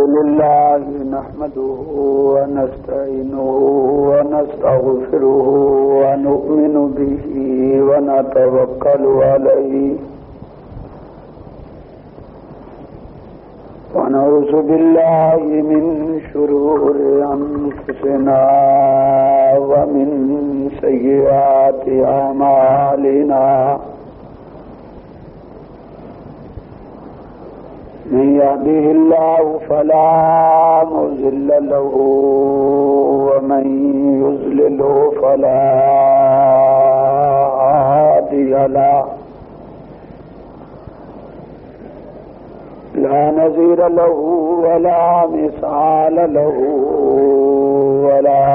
لله نحمده ونستعينه ونستغفره ونؤمن به ونتوكل عليه ونعوذ بالله من شرور أنفسنا ومن سيئات أعمالنا من يهده الله فلا مضل له ومن يضلله فلا هادي له لا نظير له ولا مثال له ولا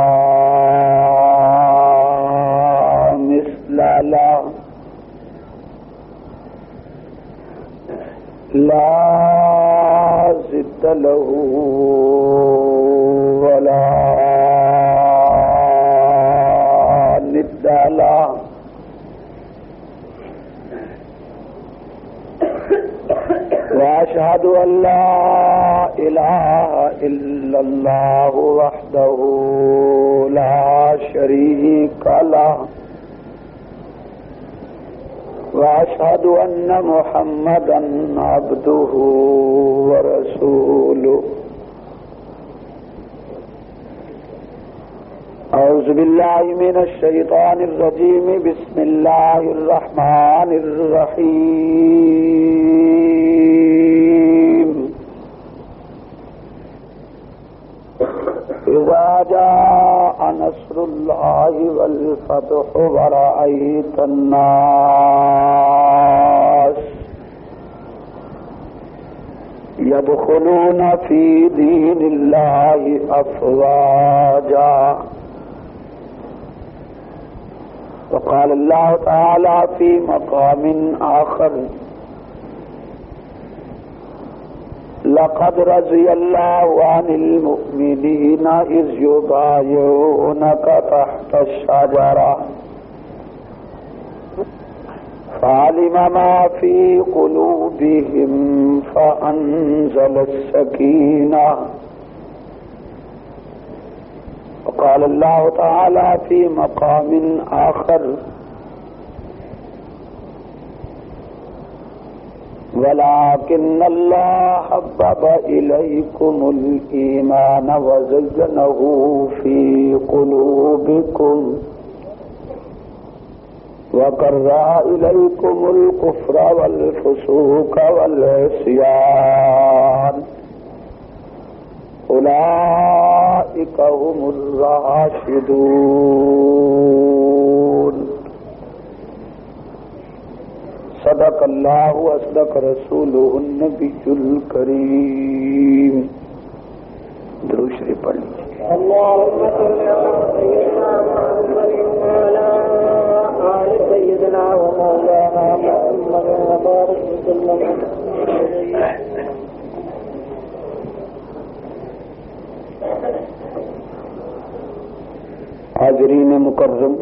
مثل له لا ضد له ولا ند له وأشهد أن لا إله إلا الله وحده لا شريك له وأشهد أن محمدا عبده ورسوله أعوذ بالله من الشيطان الرجيم بسم الله الرحمن الرحيم إذا جاء نصر الله والفتح ورأيت الناس يدخلون في دين الله أفواجا وقال الله تعالى في مقام آخر لقد رضي الله عن المؤمنين إذ يبايعونك تحت الشجرة فعلم ما في قلوبهم فأنزل السكينة وقال الله تعالى في مقام آخر ولكن الله حبب إليكم الإيمان وزينه في قلوبكم وكره إليكم الكفر والفسوق والعصيان أولئك هم الراشدون صدق اللہ واصدق رسولہ النبی الکریم. درود شریف پڑھ لیجیے. اللهم صل على سيدنا محمد وعلى آل سيدنا ومولانا محمد وبارك وسلم. حاضرین مکرم،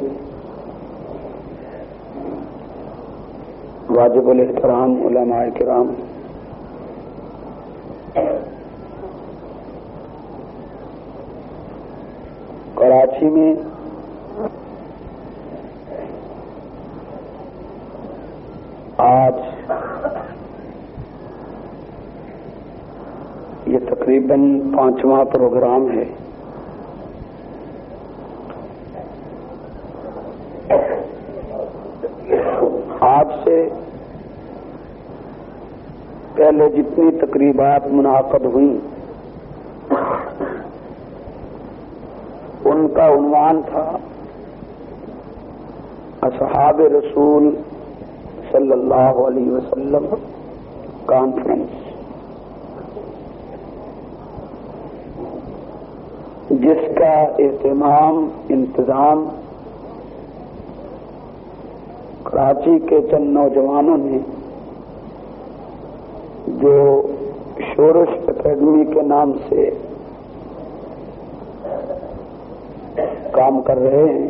واجب الاحترام علماء کرام، کراچی میں آج یہ تقریباً 5واں پروگرام ہے. آج سے پہلے جتنی تقریبات منعقد ہوئیں ان کا عنوان تھا اصحاب رسول صلی اللہ علیہ وسلم کانفرنس، جس کا اہتمام انتظام کراچی کے چند نوجوانوں نے جو شورش اکیڈمی کے نام سے کام کر رہے ہیں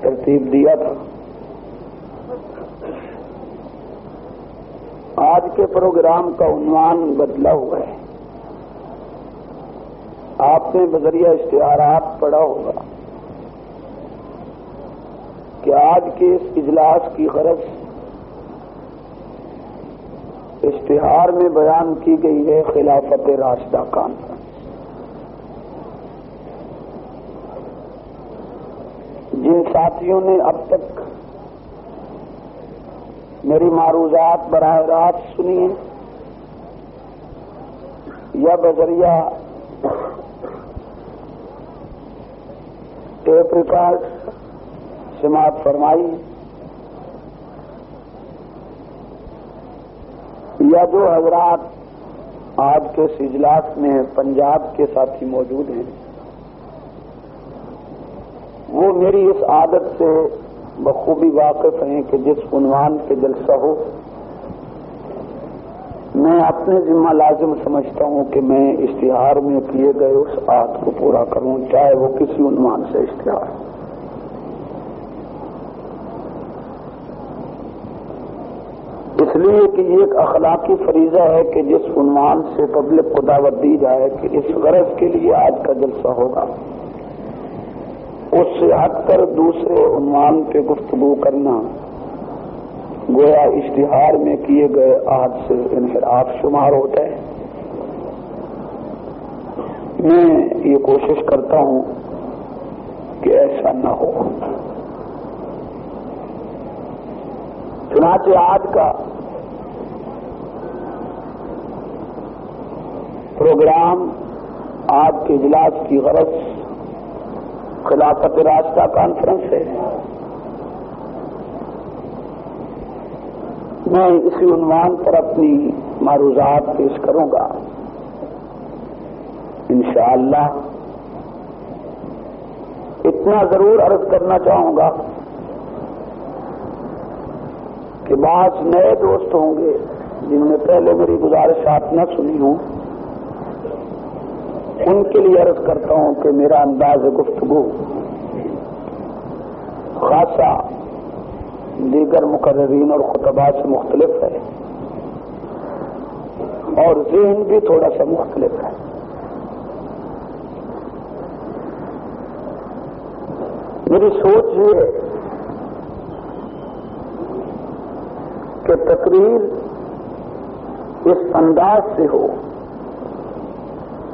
ترتیب دیا تھا. آج کے پروگرام کا عنوان بدلا ہوا ہے. آپ نے بذریعہ اشتہارات پڑھا ہوگا کہ آج کے اس اجلاس کی غرض اشتہار میں بیان کی گئی ہے خلافت راشدہ کانفرنس۔ جن ساتھیوں نے اب تک میری معروضات براہ راست سنی ہیں یا بذریعہ ٹیپ ریکارڈ سماعت فرمائی یا جو حضرات آج کے اس اجلاس میں پنجاب کے ساتھی موجود ہیں، وہ میری اس عادت سے بخوبی واقف ہیں کہ جس عنوان پہ جلسہ ہو میں اپنے ذمہ لازم سمجھتا ہوں کہ میں اشتہار میں کیے گئے اس عہد کو پورا کروں، چاہے وہ کسی عنوان سے اشتہار ہو۔ اس لیے کہ یہ ایک اخلاقی فریضہ ہے کہ جس عنوان سے پبلک کو دعوت دی جائے کہ اس غرض کے لیے آج کا جلسہ ہوگا، اس سے ہٹ کر دوسرے عنوان پہ گفتگو کرنا گویا اشتہار میں کیے گئے عہد سے انحراف شمار ہوتا ہے۔ میں یہ کوشش کرتا ہوں کہ ایسا نہ ہو۔ چنانچہ آج کا پروگرام، آج کے اجلاس کی غرض خلافت راشدہ کانفرنس ہے۔ میں اسی عنوان پر اپنی معروضات پیش کروں گا انشاءاللہ۔ اتنا ضرور عرض کرنا چاہوں گا کہ بعض نئے دوست ہوں گے جن نے پہلے میری گزارشات نہ سنی ہوں، ان کے لیے عرض کرتا ہوں کہ میرا انداز گفتگو خاصا دیگر مقررین اور خطباء سے مختلف ہے اور ذہن بھی تھوڑا سا مختلف ہے۔ میری سوچ یہ ہے کہ تقریر اس انداز سے ہو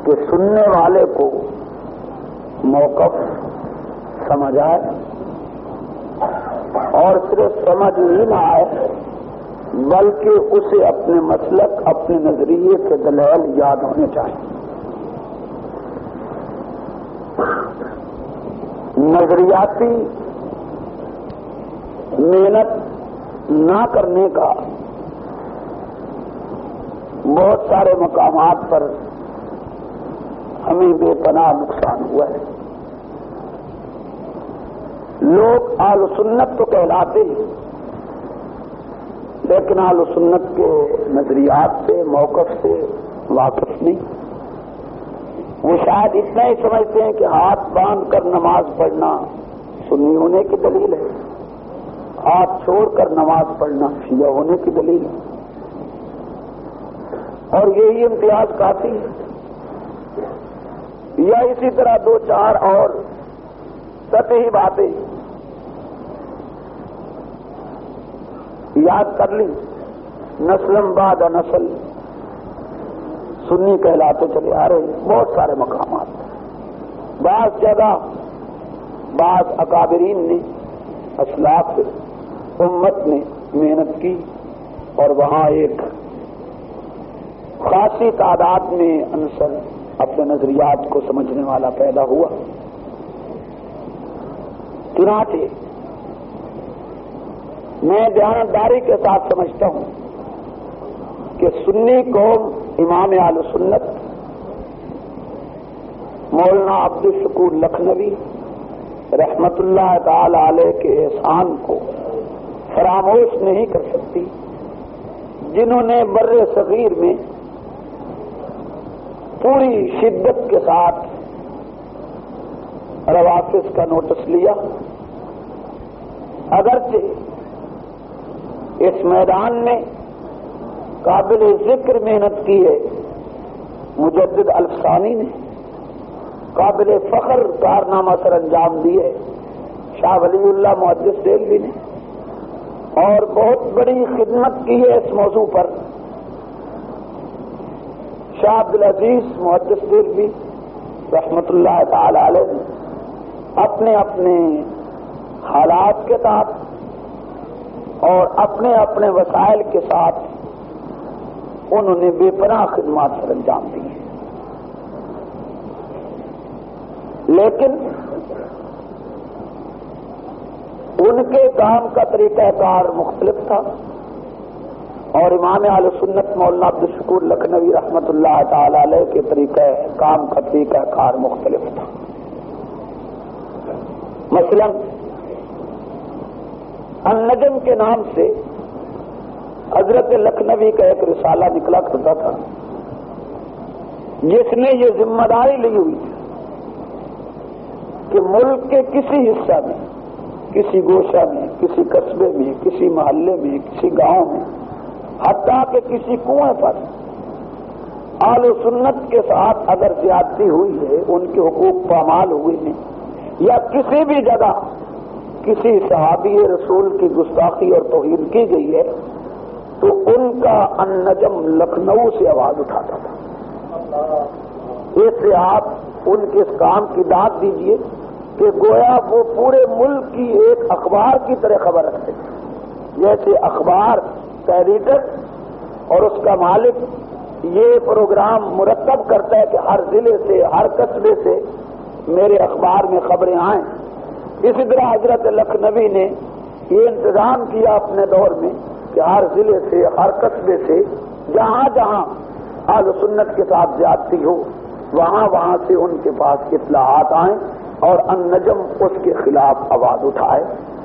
کہ سننے والے کو موقف سمجھ آئے، اور صرف سمجھ ہی نہ آئے بلکہ اسے اپنے مسلک، اپنے نظریے کے دلائل یاد ہونے چاہیے۔ نظریاتی محنت نہ کرنے کا بہت سارے مقامات پر ہمیں بے پناہ نقصان ہوا ہے۔ لوگ اہل سنت تو کہلاتے ہیں لیکن اہل سنت کے نظریات سے، موقف سے واقف نہیں۔ وہ شاید اتنا ہی سمجھتے ہیں کہ ہاتھ باندھ کر نماز پڑھنا سنی ہونے کی دلیل ہے، ہاتھ چھوڑ کر نماز پڑھنا شیعہ ہونے کی دلیل ہے، اور یہی امتیاز کافی ہے۔ یا اسی طرح دو چار اور سطحی باتیں یاد کر لی، نسلم بعد نسل سنی کہلاتے چلے آ رہے ہیں۔ بہت سارے مقامات، بعض جگہ بعض اکابرین نے، اسلاف امت نے محنت کی اور وہاں ایک خاصی تعداد میں عنصر اپنے نظریات کو سمجھنے والا پیدا ہوا۔ چنانچہ میں دیانتداری کے ساتھ سمجھتا ہوں کہ سنی قوم امام اہل سنت مولانا عبد الشکور لکھنوی رحمت اللہ تعالی علیہ کے احسان کو فراموش نہیں کر سکتی، جنہوں نے بر صغیر میں پوری شدت کے ساتھ روافض کا نوٹس لیا۔ اگرچہ اس میدان میں قابل ذکر محنت کی ہے مجدد الفسانی نے، قابل فخر کارنامہ سر انجام دیے شاہ ولی اللہ محدث دہلوی نے، اور بہت بڑی خدمت کی ہے اس موضوع پر شاہ عبدالعزیز محدث دہلوی رحمۃ اللہ تعالی علیہ نے اپنے اپنے حالات کے تحت اور اپنے اپنے وسائل کے ساتھ انہوں نے بے پناہ خدمات سر انجام دی ہیں، لیکن ان کے کام کا طریقہ کار مختلف تھا، اور امام اہل سنت مولانا عبدالشکور لکھنوی رحمۃ اللہ تعالی علیہ کے طریقہ کام کا طریقہ کار مختلف تھا۔ مثلا النجم کے نام سے حضرت لکھنوی کا ایک رسالہ نکلا کرتا تھا، جس نے یہ ذمہ داری لی ہوئی تھی کہ ملک کے کسی حصہ میں، کسی گوشہ میں، کسی قصبے میں، کسی محلے میں، کسی گاؤں میں، حتیٰ کہ کسی کنویں پر اہل سنت کے ساتھ اگر زیادتی ہوئی ہے، ان کے حقوق پامال ہوئے ہیں، یا کسی بھی جگہ کسی صحابی رسول کی گستاخی اور توہین کی گئی ہے، تو ان کا النجم لکھنؤ سے آواز اٹھاتا تھا۔ اس سے آپ ان کے اس کام کی داد دیجیے کہ گویا وہ پورے ملک کی ایک اخبار کی طرح خبر رکھتے ہیں، جیسے اخبار کا ایڈیٹر اور اس کا مالک یہ پروگرام مرتب کرتا ہے کہ ہر ضلع سے، ہر قصبے سے میرے اخبار میں خبریں آئیں، اسی طرح حضرت لکھنوی نے یہ انتظام کیا اپنے دور میں کہ ہر ضلع سے، ہر قصبے سے جہاں جہاں اہل سنت کے ساتھ زیادتی ہو، وہاں سے ان کے پاس اطلاعات آئیں اور النجم اس کے خلاف آواز اٹھائے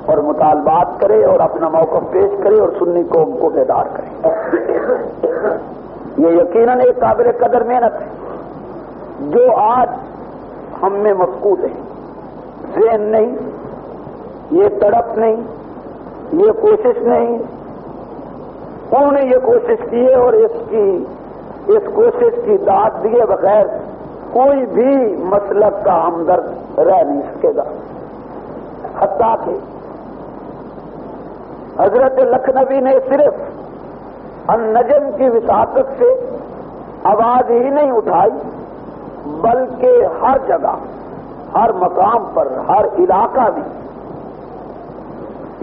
اور مطالبات کرے اور اپنا موقف پیش کرے اور سنی قوم کو بیدار کرے۔ یہ یقیناً ایک قابل قدر محنت ہے جو آج ہم میں مفقود ہے۔ ذہن نہیں، یہ تڑپ نہیں، یہ کوشش نہیں، انہوں نے یہ کوشش کی ہے، اور اس کوشش کی داد دیے بغیر کوئی بھی مسلک کا ہمدرد رہ نہیں سکے گا۔ حتیٰ کہ حضرت لکھنوی نے صرف النجم کی وساطت سے آواز ہی نہیں اٹھائی، بلکہ ہر جگہ، ہر مقام پر، ہر علاقہ میں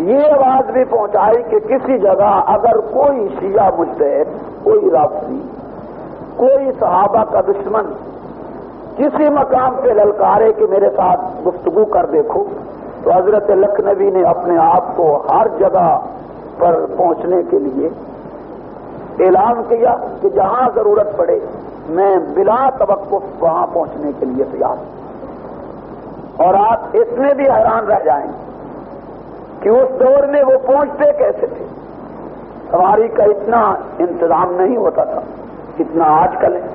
یہ آواز بھی پہنچائی کہ کسی جگہ اگر کوئی شیعہ مجتہد، کوئی رافضی، کوئی صحابہ کا دشمن کسی مقام پہ للکارے کہ میرے ساتھ گفتگو کر دیکھو، تو حضرت لکھنوی نے اپنے آپ کو ہر جگہ پر پہنچنے کے لیے اعلان کیا کہ جہاں ضرورت پڑے میں بلا توقف وہاں پہنچنے کے لیے تیار ہوں۔ اور آپ اس میں بھی حیران رہ جائیں کہ اس دور میں وہ پہنچتے کیسے تھے۔ سواری کا اتنا انتظام نہیں ہوتا تھا جتنا آج کل ہے،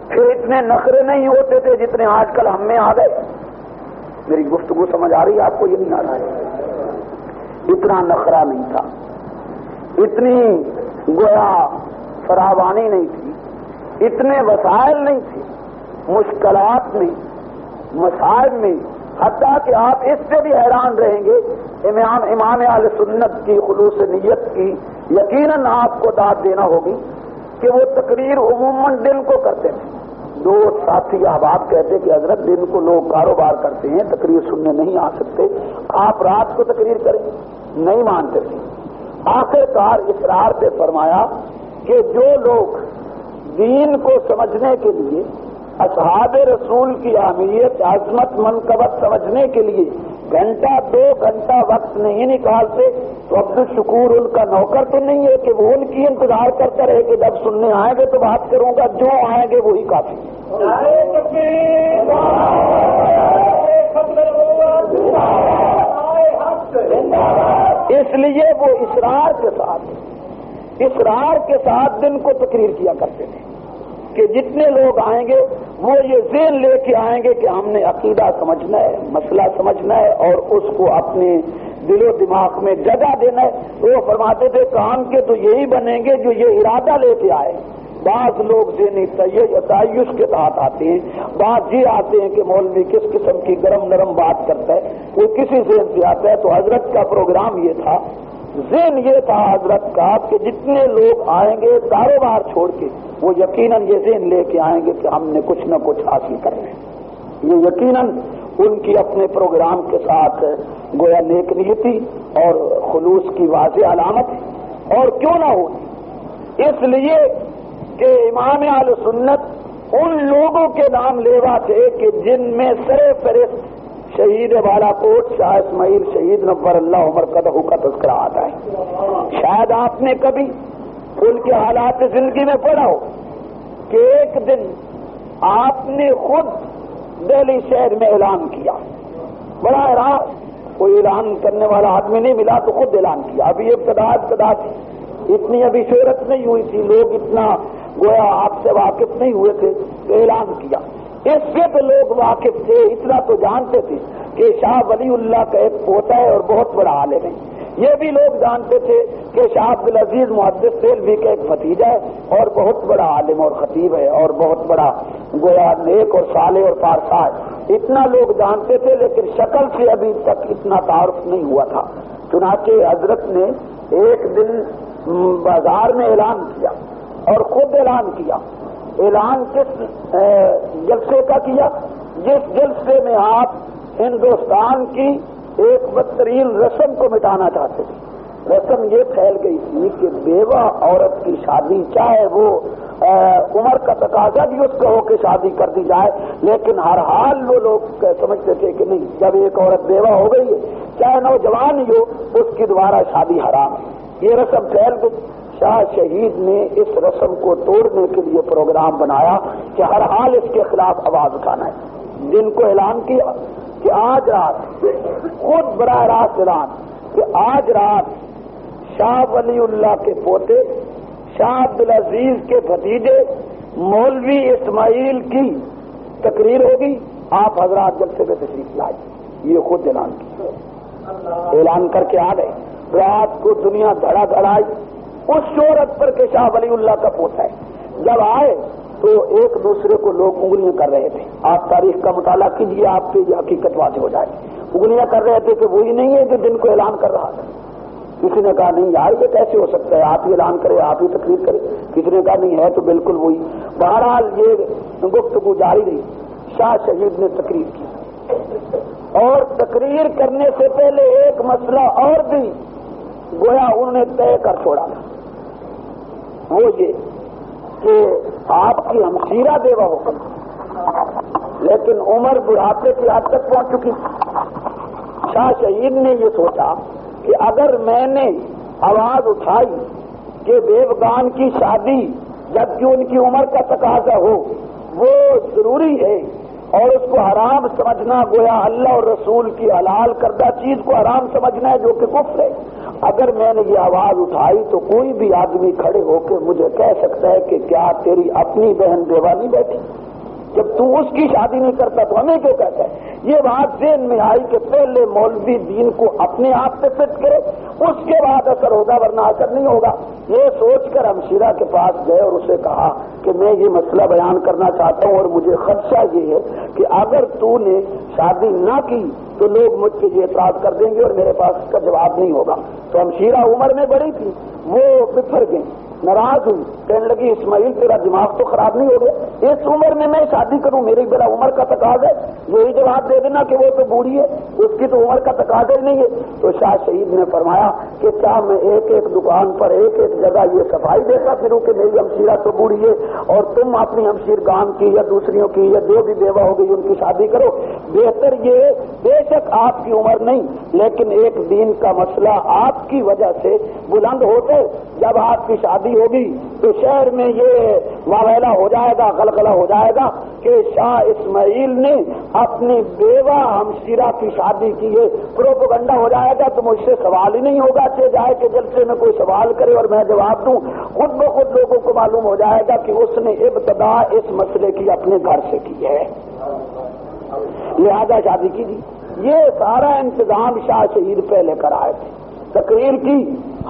پھر اتنے نخرے نہیں ہوتے تھے جتنے آج کل ہم میں آ گئے۔ میری گفتگو سمجھ آ رہی ہے آپ کو؟ یہ نہیں آ رہا ہے؟ اتنا نخرا نہیں تھا، اتنی گویا فراوانی نہیں تھی، اتنے وسائل نہیں تھے، مشکلات میں، مسائل میں، حتیٰ کہ آپ اس سے بھی حیران رہیں گے امام اہل سنت کی خلوص نیت کی یقیناً آپ کو داد دینا ہوگی کہ وہ تقریر عموماً دن کو کرتے تھے۔ دو ساتھی احباب کہتے کہ حضرت دن کو لوگ کاروبار کرتے ہیں، تقریر سننے نہیں آ سکتے، آپ رات کو تقریر کریں، نہیں مانتے تھے۔ آخر کار اصرار سے فرمایا کہ جو لوگ دین کو سمجھنے کے لیے، اصحاب رسول کی اہمیت، عظمت، منقبت سمجھنے کے لیے گھنٹہ 2 گھنٹہ وقت نہیں نکالتے، تو عبدالشکور ان کا نوکر تو نہیں ہے کہ وہ ان کی انتظار کرتا رہے کہ جب سننے آئیں گے تو بات کروں گا، جو آئیں گے وہی کافی۔ اس لیے وہ اصرار کے ساتھ دن کو تقریر کیا کرتے تھے کہ جتنے لوگ آئیں گے وہ یہ ذہن لے کے آئیں گے کہ ہم نے عقیدہ سمجھنا ہے، مسئلہ سمجھنا ہے اور اس کو اپنے دل و دماغ میں جگہ دینا ہے۔ وہ فرماتے تھے کام کے تو یہی بنیں گے جو یہ ارادہ لے کے آئے بعض لوگ ذہنی تعیش کے تحت آتے ہیں، بعض یہ آتے ہیں کہ مولوی کس قسم کی گرم نرم بات کرتا ہے، وہ کسی ذہن سے آتا ہے۔ تو حضرت کا پروگرام یہ تھا، ذہن یہ تھا حضرت کا کہ جتنے لوگ آئیں گے کاروبار چھوڑ کے وہ یقیناً یہ ذہن لے کے آئیں گے کہ ہم نے کچھ نہ کچھ حاصل کرنا ہے۔ یہ یقیناً ان کی اپنے پروگرام کے ساتھ گویا نیک نیتی اور خلوص کی واضح علامت ہے، اور کیوں نہ ہو، اس لیے کہ امام اہل سنت ان لوگوں کے نام لیوا تھے کہ جن میں سر فہرست شہید بالا کوٹ شاہ اسماعیل شہید نور اللہ عمر قدہ کا تذکرہ آتا ہے۔ شاید آپ نے کبھی ان کے حالات زندگی میں پڑھا ہو کہ ایک دن آپ نے خود دہلی شہر میں اعلان کیا، بڑا راست کوئی اعلان کرنے والا آدمی نہیں ملا تو خود اعلان کیا۔ ابھی ابتدا تھی، اتنی ابھی شہرت نہیں ہوئی تھی، لوگ اتنا گویا آپ سے واقف نہیں ہوئے تھے، تو اعلان کیا۔ اس سے تو لوگ واقف تھے، اتنا تو جانتے تھے کہ شاہ ولی اللہ کا ایک پوتا ہے اور بہت بڑا عالم ہے۔ یہ بھی لوگ جانتے تھے کہ شاہ عبدالعزیز محدث دہلوی کا ایک بھتیجا ہے اور بہت بڑا عالم اور خطیب ہے اور بہت بڑا گویا نیک اور صالح اور پارسا ہے۔ اتنا لوگ جانتے تھے، لیکن شکل سے ابھی تک اتنا تعارف نہیں ہوا تھا۔ چنانچہ حضرت نے ایک دن بازار میں اعلان کیا اور خود اعلان کیا۔ اعلان کس جلسے کا کیا؟ جس جلسے میں آپ ہندوستان کی ایک بدترین رسم کو مٹانا چاہتے تھے۔ رسم یہ پھیل گئی تھی کہ بیوہ عورت کی شادی، چاہے وہ عمر کا تقاضا بھی اس کا ہو کہ شادی کر دی جائے، لیکن ہر حال وہ لوگ سمجھتے تھے کہ نہیں، جب ایک عورت بیوہ ہو گئی ہے چاہے نوجوان ہی ہو اس کی دوبارہ شادی حرام ہے۔ یہ رسم پھیل گئی۔ شاہ شہید نے اس رسم کو توڑنے کے لیے پروگرام بنایا کہ ہر حال اس کے خلاف آواز اٹھانا ہے۔ جن کو اعلان کیا کہ آج رات، خود براہ راست اعلان کہ آج رات شاہ ولی اللہ کے پوتے شاہ عبدالعزیز کے بھتیجے مولوی اسماعیل کی تقریر ہوگی، آپ حضرات جلسے میں تشریف لائیں۔ یہ خود اعلان کیا، اعلان کر کے آ گئے۔ رات کو دنیا دھڑا دھڑائی اس شہرت پر کہ شاہ ولی اللہ کا پوتا ہے۔ جب آئے تو ایک دوسرے کو لوگ انگلیاں کر رہے تھے۔ آپ تاریخ کا مطالعہ کیجیے، آپ کی حقیقت واضح ہو جائے۔ انگلیاں کر رہے تھے کہ وہی نہیں ہے جو جن کو اعلان کر رہا تھا۔ کسی نے کہا نہیں یار یہ کیسے ہو سکتا ہے، آپ ہی اعلان کرے، آپ ہی تقریر کرے۔ کسی نے کہا نہیں ہے تو بالکل وہی۔ بہرحال یہ گفتگو جاری رہی۔ شاہ شہید نے تقریر کی اور تقریر کرنے سے پہلے ایک مسئلہ اور بھی گویا انہوں نے طے کر چھوڑا تھا، وہ یہ کہ آپ کی ہمشیرہ بیوہ ہو گئی، لیکن عمر بڑھاپے کی حد تک پہنچ چکی۔ شاہ شہید نے یہ سوچا کہ اگر میں نے آواز اٹھائی کہ بیوگان کی شادی جبکہ ان کی عمر کا تقاضا ہو وہ ضروری ہے اور اس کو حرام سمجھنا گویا اللہ اور رسول کی حلال کردہ چیز کو حرام سمجھنا ہے جو کہ کفر ہے، اگر میں نے یہ آواز اٹھائی تو کوئی بھی آدمی کھڑے ہو کے مجھے کہہ سکتا ہے کہ کیا تیری اپنی بہن بیوہ نہیں بیٹھی؟ جب تو اس کی شادی نہیں کرتا تو ہمیں کیوں کہتا ہے؟ یہ بات ذہن میں آئی کہ پہلے مولوی دین کو اپنے آپ پہ فٹ کرے، اس کے بعد اثر ہوگا ورنہ اثر نہیں ہوگا۔ یہ سوچ کر ہمشیرہ کے پاس گئے اور اسے کہا کہ میں یہ مسئلہ بیان کرنا چاہتا ہوں اور مجھے خدشہ یہ ہے کہ اگر تو نے شادی نہ کی تو لوگ مجھ پہ یہ اعتراض کر دیں گے اور میرے پاس اس کا جواب نہیں ہوگا۔ تو ہمشیرہ عمر میں بڑی تھی، وہ بفر گئی، ناراض ہوئی، کہنے لگی اسماعیل تیرا دماغ تو خراب نہیں ہو گیا، اس عمر میں میں شادی کروں؟ میری بڑا عمر کا تقاضا ہے، یہی جواب دے دینا کہ وہ تو بوڑھی ہے، اس کی تو عمر کا تقاضا ہی نہیں ہے۔ تو شاہ شہید نے فرمایا کہ کیا میں ایک ایک دکان پر ایک ایک جگہ یہ صفائی دیتا پھروں کہ میری ہمشیرہ تو بوڑھی ہے اور تم اپنی ہمشیر گان کی یا دوسریوں کی یا جو بھی بیوہ ہو گئی ان کی شادی کرو؟ بہتر یہ، بے شک آپ کی عمر نہیں لیکن ایک دین کا مسئلہ آپ کی وجہ سے بلند ہوتے، جب آپ کی شادی ہوگی تو شہر میں یہ واویلا ہو جائے گا، غلغلہ ہو جائے گا کہ شاہ اسماعیل نے اپنی بیوہ ہمشیرہ کی شادی کی ہے، پروپیگنڈا ہو جائے گا تو مجھ سے سوال ہی نہیں ہوگا کہ جائے کہ جلسے میں کوئی سوال کرے اور میں جواب دوں، خود بخود لوگوں کو معلوم ہو جائے گا کہ اس نے ابتدا اس مسئلے کی اپنے گھر سے کی ہے، لہذا شادی کی تھی۔ یہ سارا انتظام شاہ شہید پہلے کر آئے تھے، تقریر کی،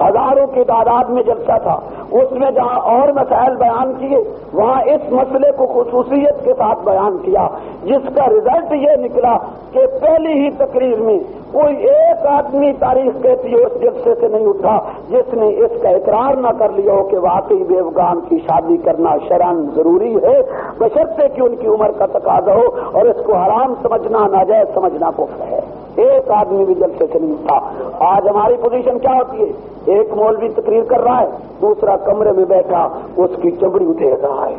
ہزاروں کی تعداد میں جلسہ تھا، اس میں جہاں اور مسائل بیان کیے وہاں اس مسئلے کو خصوصیت کے ساتھ بیان کیا، جس کا رزلٹ یہ نکلا کہ پہلی ہی تقریر میں کوئی ایک آدمی تاریخ کہتی ہے اس جلسے سے نہیں اٹھا جس نے اس کا اقرار نہ کر لیا ہو کہ واقعی بیوگان کی شادی کرنا شرعاً ضروری ہے، بشرطے کہ ان کی عمر کا تقاضا ہو، اور اس کو حرام سمجھنا ناجائز سمجھنا کفر ہے۔ ایک آدمی بھی جلسے سے نہیں اٹھا۔ آج ہماری پوزیشن کیا ہوتی ہے؟ ایک مولوی تقریر کر رہا ہے، دوسرا کمرے میں بیٹھا اس کی چمڑی اٹھے رہا ہے،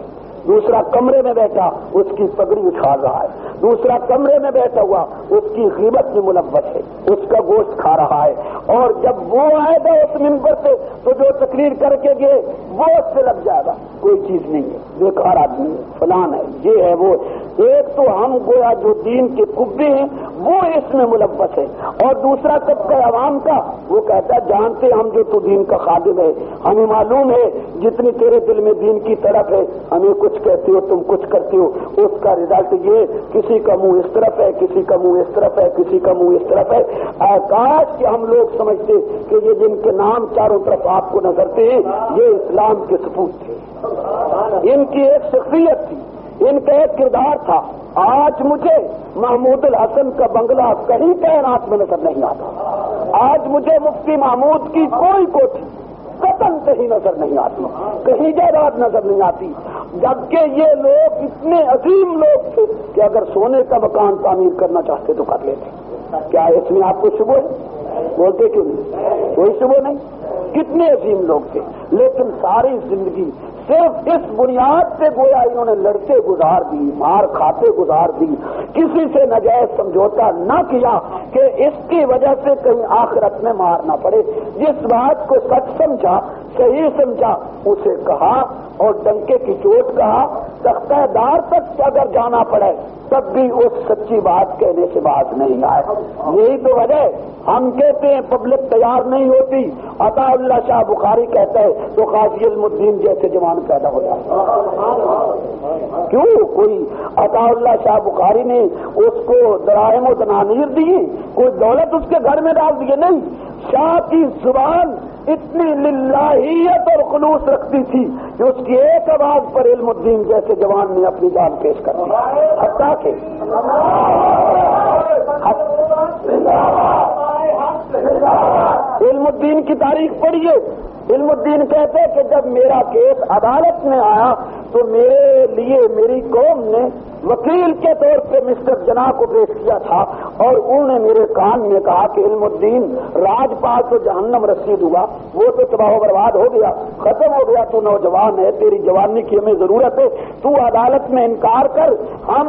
دوسرا کمرے میں بیٹھا اس کی پگڑی اٹھا رہا ہے، دوسرا کمرے میں بیٹھا ہوا اس کی غیبت میں ملوث ہے، اس کا گوشت کھا رہا ہے، اور جب وہ آئے گا اس منبر سے تو جو تقریر کر کے گئے وہ اس سے لگ جائے گا، کوئی چیز نہیں ہے، بیکار آدمی ہے، فلان ہے، یہ ہے وہ۔ ایک تو ہم گویا جو دین کے قبے ہیں وہ اس میں ملوث ہے، اور دوسرا طبقہ عوام کا وہ کہتا ہے جانتے ہم جو تو دین کا خادم ہے، ہمیں معلوم ہے جتنی تیرے دل میں دین کی طرف ہے، ہمیں کچھ کہتے ہو تم کچھ کرتے ہو، اس کا رزلٹ یہ کسی کا منہ اس طرف ہے، کسی کا منہ اس طرف ہے، کسی کا منہ اس طرف ہے۔ کاش کہ ہم لوگ سمجھتے کہ یہ جن کے نام چاروں طرف آپ کو نظر تھے یہ اسلام کے سپوت تھے، ان کی ایک شخصیت تھی، ان کا ایک کردار تھا۔ آج مجھے محمود الحسن کا بنگلہ کہیں کائنات میں نظر نہیں آتا، آج مجھے مفتی محمود کی کوئی کوٹھی قطن کہیں نظر نہیں آتی، کہیں جائیداد نظر نہیں آتی، جبکہ یہ لوگ اتنے عظیم لوگ تھے کہ اگر سونے کا مکان تعمیر کرنا چاہتے تو کر لیتے۔ کیا اس میں آپ کو شبہ ہے؟ بولتے کیوں نہیں؟ کوئی شبہ نہیں، کتنے عظیم لوگ تھے، لیکن ساری زندگی صرف اس بنیاد پہ گویا انہوں نے لڑتے گزار دی، مار کھاتے گزار دی، کسی سے ناجائز سمجھوتا نہ کیا کہ اس کی وجہ سے کہیں آخرت میں مار نہ پڑے۔ جس بات کو سچ سمجھا، صحیح سمجھا، اسے کہا، اور ڈنکے کی چوٹ کہا، تختہ دار تک اگر جانا پڑے تب بھی اس سچی بات کہنے سے باز نہیں آئے۔ یہی تو وجہ ہے ہم کہتے ہیں پبلک تیار نہیں ہوتی۔ عطا اللہ شاہ بخاری کہتا ہے تو قاضی علم الدین جیسے جوان پیدا ہو جاتا ہے۔ کیوں؟ کوئی عطا اللہ شاہ بخاری نے اس کو دراہم و دنانیر دی، کوئی دولت اس کے گھر میں ڈال دیے، نہیں۔ شاہ کی زبان اتنی للہیت اور خلوص رکھتی تھی کہ اس کی ایک آواز پر علم الدین جیسے جوان نے اپنی جان پیش کر دی، حتیٰ کہ علم الدین کی تاریخ پڑھیے۔ علم الدین کہتے کہ جب میرا کیس عدالت میں آیا تو میرے لیے میری قوم نے وکیل کے طور پہ مسٹر جناح کو پیش کیا تھا، اور انہوں نے میرے کان میں کہا کہ علم الدین راجپال تو جہنم رسید ہوا، وہ تو تباہ و برباد ہو گیا، ختم ہو گیا، تو نوجوان ہے، تیری جوانی کی ہمیں ضرورت ہے، تو عدالت میں انکار کر، ہم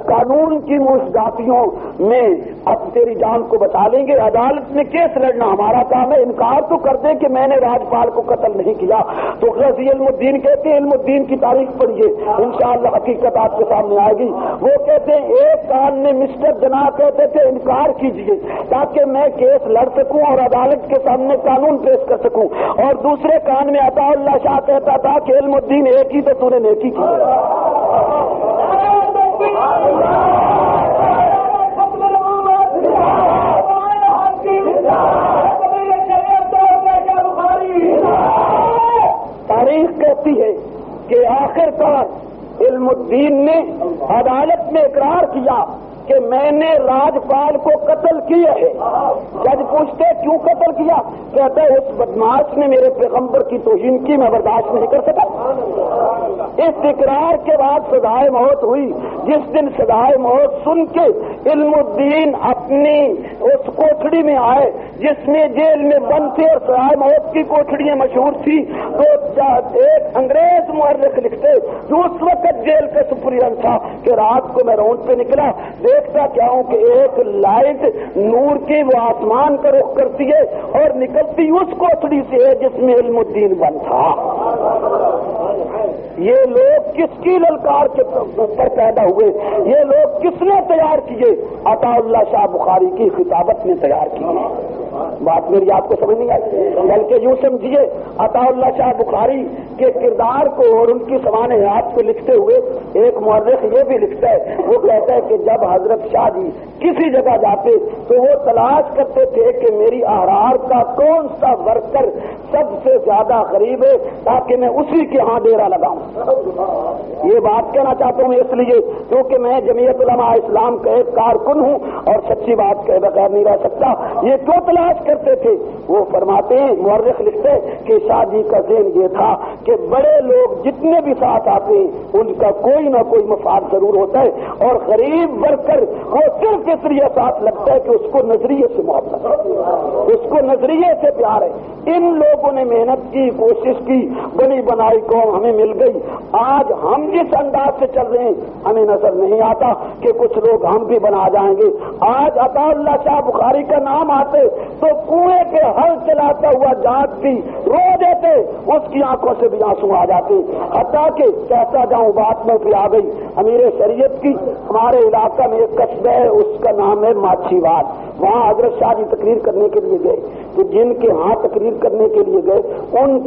قانون کی مشداتیوں میں اب تیری جان کو بچا لیں گے، عدالت میں کیس لڑنا ہمارا کام ہے، انکار تو کر دے کہ میں نے راجپال کو قتل نہیں کیا۔ تو غازی علم الدین کہتے ہیں، علم الدین کی تاریخ پڑھیے، انشاءاللہ حقیقت آپ کے سامنے آئے گی۔ وہ کہتے ہیں ایک کان میں مسٹر جناح کہتے تھے انکار کیجیے تاکہ میں کیس لڑ سکوں اور عدالت کے سامنے قانون پیش کر سکوں، اور دوسرے کان میں عطا اللہ شاہ کہتا تھا کہ علم الدین ایک ہی تو تو نے نیکی کی۔ تاریخ کہتی ہے کہ آخر کار علم الدین نے عدالت میں اقرار کیا کہ میں نے راجپال کو قتل کیا ہے۔ جج پوچھتے کیوں قتل کیا؟ کہتا ہے اس بدماش نے میرے پیغمبر کی توہین کی، میں برداشت نہیں کر سکا۔ اس اقرار کے بعد سزائے موت ہوئی۔ جس دن سزائے موت سن کے علم الدین اپنی اس کوٹھڑی میں آئے جس میں جیل میں بند تھے، اور سزائے موت کی کوٹھڑیاں مشہور تھی، تو ایک انگریز مورخ لکھتے جو اس وقت جیل کا سپرڈنٹ تھا کہ رات کو میں راؤنڈ پہ نکلا، دیکھتا کیا ہوں کہ ایک لائٹ نور کی وہ آسمان کا رخ کرتی ہے اور نکلتی اس کوٹھڑی سے ہے جس میں علم الدین بند تھا۔ یہ لوگ کس کی للکار کے پر پیدا ہوئے؟ یہ لوگ کس نے تیار کیے؟ عطا اللہ شاہ بخاری کی خطابت نے تیار کیے۔ بات میری آپ کو سمجھ نہیں آئی؟ بلکہ یوں سمجھیے عطا اللہ شاہ بخاری کے کردار کو اور ان کی سوانح حیات کو لکھتے ہوئے ایک مورخ یہ بھی لکھتا ہے، وہ کہتا ہے کہ جب حضرت شاہ جی کسی جگہ جاتے تو وہ تلاش کرتے تھے کہ میری احرار کا کون سا ورکر سب سے زیادہ غریب ہے تاکہ میں اسی کے ہاں ڈیرا لگاؤں۔ یہ بات کہنا چاہتا ہوں اس لیے کیونکہ میں جمعیت علماء اسلام کا ایک کارکن ہوں اور سچی بات کہے بغیر نہیں رہ سکتا۔ یہ کیوں تلاش کرتے تھے؟ وہ فرماتے ہیں، مورخ لکھتے ہیں کہ شاہ جی کا ذہن یہ تھا کہ بڑے لوگ جتنے بھی ساتھ آتے ہیں ان کا کوئی نہ کوئی مفاد ضرور ہوتا ہے، اور غریب ورکر وہ صرف اس لیے ساتھ لگتا ہے کہ اس کو نظریے سے محبت ہے، اس کو نظریے سے پیار ہے۔ ان لوگوں نے محنت کی، کوشش کی، بنی بنائی قوم ہمیں مل گئی۔ آج ہم جس انداز سے چل رہے ہیں ہمیں نظر نہیں آتا کہ کچھ لوگ ہم بھی بنا جائیں گے۔ آج عطا اللہ شاہ بخاری کا نام آتے تو کنویں کے ہل چلاتا ہوا جات بھی رو دیتے، اس کی آنکھوں سے بھی آنسو آ جاتے۔ حتیٰ کہ کہتا جاؤں بات میں پہ آ گئی، امیر شریعت کی ہمارے علاقہ میں ایک قصبہ ہے، اس کا نام ہے ماچھی واد۔ وہاں حضرت شاہ جی تقریر کرنے کے لیے گئے تو جن کے ہاں تقریر کرنے کے لیے گئے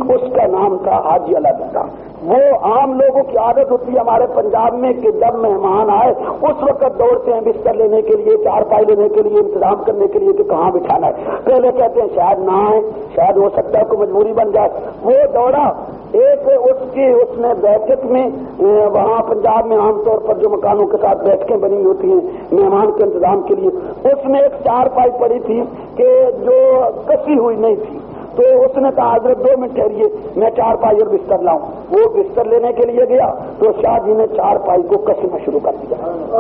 اس کا نام تھا حاجی الگ تھا۔ وہ عام لوگوں کی عادت ہوتی ہے ہمارے پنجاب میں کہ جب مہمان آئے اس وقت دوڑتے ہیں بستر لینے کے لیے، چارپائی لینے کے لیے، انتظام کرنے کے لیے کہ کہاں بٹھانا ہے۔ پہلے کہتے ہیں شاید نہ آئے، شاید ہو سکتا ہے کوئی مجبوری بن جائے۔ وہ دوڑا ایک اس نے بیٹھک میں، وہاں پنجاب میں عام طور پر جو مکانوں کے ساتھ بیٹھکیں بنی ہوتی ہیں مہمان کے انتظام کے لیے، اس میں ایک چارپائی پڑی تھی کہ جو کسی ہوئی نہیں تھی، تو اس نے کہا حضرت 2 منٹ ٹھہریے میں چارپائی اور بستر لاؤں۔ وہ بستر لینے کے لیے گیا تو شاہ جی نے چارپائی کو کسنا شروع کر دیا۔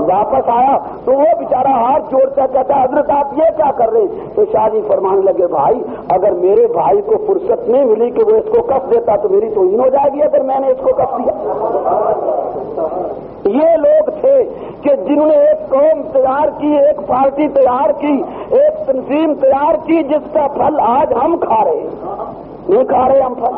واپس آیا تو وہ بیچارہ ہاتھ جوڑتا کہتا حضرت آپ یہ کیا کر رہے ہیں؟ تو شاہ جی فرمانے لگے بھائی اگر میرے بھائی کو فرصت نہیں ملی کہ وہ اس کو کس دیتا تو میری توہین ہو جائے گی اگر میں نے اس کو کس دیا۔ یہ لوگ تھے کہ جنہوں نے ایک قوم تیار کی، ایک پارٹی تیار کی، ایک تنظیم تیار کی جس کا پھل آج ہم کھا رہے ہیں۔ نہیں کھا رہے ہم پھل،